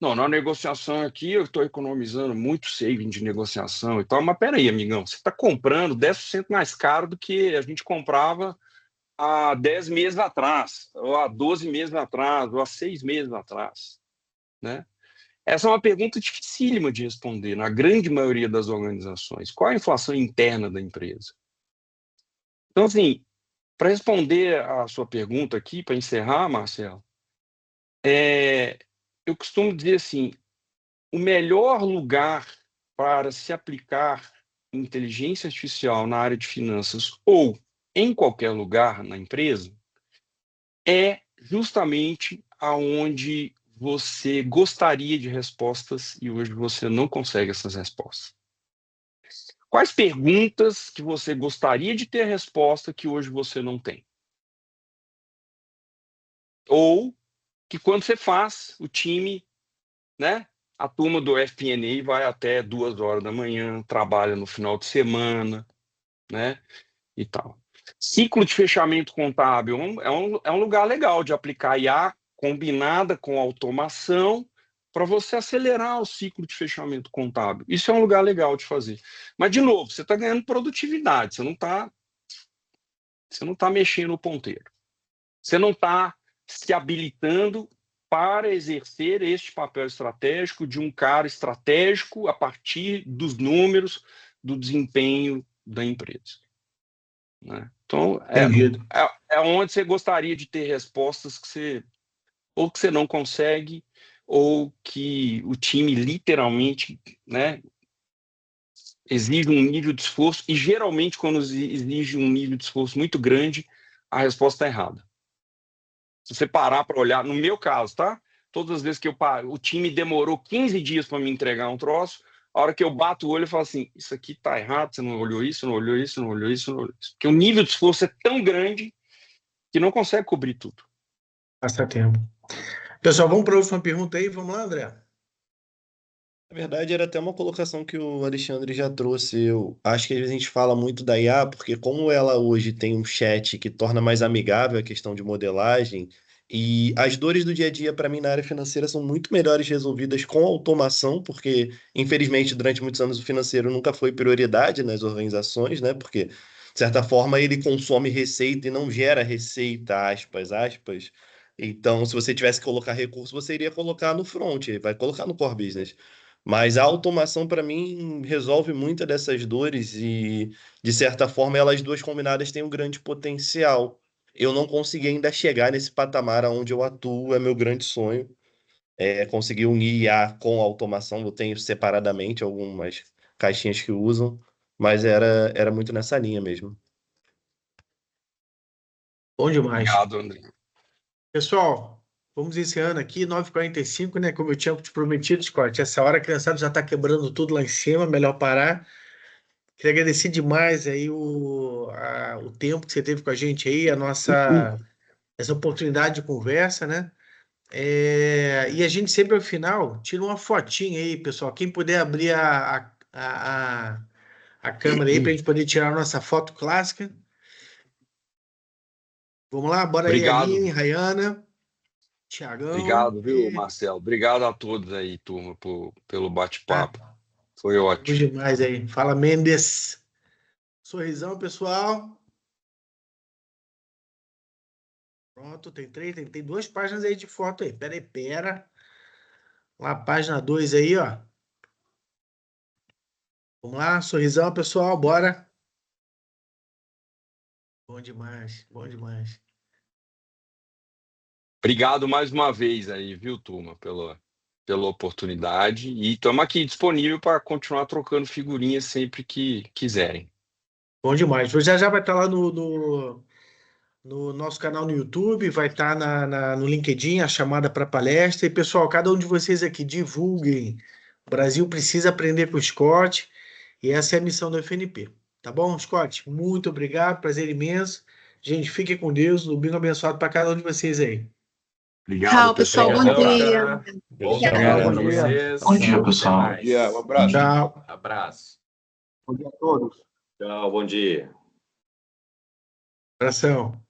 Não, na negociação aqui eu estou economizando muito saving de negociação e tal, mas peraí, amigão, você está comprando 10% mais caro do que a gente comprava há 10 meses atrás, ou há 12 meses atrás, ou há 6 meses atrás, né? Essa é uma pergunta dificílima de responder na grande maioria das organizações. Qual a inflação interna da empresa? Então, assim, para responder a sua pergunta aqui, para encerrar, Marcelo, eu costumo dizer assim, o melhor lugar para se aplicar inteligência artificial na área de finanças ou em qualquer lugar na empresa é justamente aonde você gostaria de respostas e hoje você não consegue essas respostas. Quais perguntas que você gostaria de ter resposta que hoje você não tem? Ou que quando você faz, o time, né? A turma do FP&A vai até 2 horas da manhã, trabalha no final de semana, né? E tal. Ciclo de fechamento contábil é um lugar legal de aplicar IA combinada com automação para você acelerar o ciclo de fechamento contábil. Isso é um lugar legal de fazer. Mas, de novo, você está ganhando produtividade, você não tá mexendo o ponteiro. Você não está se habilitando para exercer este papel estratégico de um cara estratégico a partir dos números do desempenho da empresa, né? Então, Entendido. é onde você gostaria de ter respostas que você não consegue, ou que o time literalmente, né, exige um nível de esforço, e geralmente quando exige um nível de esforço muito grande, a resposta é errada. Se você parar para olhar, no meu caso, tá? Todas as vezes que o time demorou 15 dias para me entregar um troço, a hora que eu bato o olho, eu falo assim, isso aqui tá errado, você não olhou isso, não olhou isso, não olhou isso, não olhou isso. Porque o nível de esforço é tão grande que não consegue cobrir tudo. Passa tempo. Pessoal, vamos para a última pergunta aí. Vamos lá, André? Na verdade, era até uma colocação que o Alexandre já trouxe. Eu acho que às vezes a gente fala muito da IA, porque como ela hoje tem um chat que torna mais amigável a questão de modelagem, e as dores do dia a dia, para mim, na área financeira, são muito melhores resolvidas com automação, porque, infelizmente, durante muitos anos o financeiro nunca foi prioridade nas organizações, né? Porque, de certa forma, ele consome receita e não gera receita, aspas, aspas. Então, se você tivesse que colocar recurso, você iria colocar no front, vai colocar no core business. Mas a automação, para mim, resolve muitas dessas dores e, de certa forma, elas duas combinadas têm um grande potencial. Eu não consegui ainda chegar nesse patamar onde eu atuo, é meu grande sonho. É conseguir unir IA com automação. Eu tenho separadamente algumas caixinhas que usam, mas era muito nessa linha mesmo. Bom demais. Obrigado, André. Pessoal, vamos encerrando aqui, 9h45, né? Como eu tinha te prometido, Scott. Essa hora a criançada já está quebrando tudo lá em cima, melhor parar. Queria agradecer demais aí o tempo que você teve com a gente aí, essa oportunidade de conversa, né? E a gente sempre ao final tira uma fotinha aí, pessoal. Quem puder abrir a câmera aí para a gente poder tirar a nossa foto clássica. Vamos lá, bora aí, Obrigado. Aline, Rayana, Tiagão. Obrigado, viu, Marcelo? Obrigado a todos aí, turma, pelo bate-papo. Foi Bom ótimo. demais aí. Fala, Mendes. Sorrisão, pessoal. Pronto, tem 2 páginas aí de foto aí. Pera. Lá, página 2 aí, ó. Vamos lá, sorrisão, pessoal, bora. Bom demais, bom demais. Obrigado mais uma vez aí, viu, turma, pela oportunidade. E estamos aqui disponível para continuar trocando figurinhas sempre que quiserem. Bom demais. Já já vai estar lá no nosso canal no YouTube, vai estar no LinkedIn, a chamada para palestra. E, pessoal, cada um de vocês aqui, divulguem. O Brasil precisa aprender com o Scott, e essa é a missão do FNP. Tá bom, Scott? Muito obrigado, prazer imenso. Gente, fiquem com Deus, domingo abençoado para cada um de vocês aí. Obrigado, Tchau, pessoal. Bom pessoal. dia. Bom dia. dia. Bom dia. vocês. Bom dia, pessoal. Até mais. Um abraço. Tchau. Abraço. Bom dia a todos. Tchau, bom dia. Abração.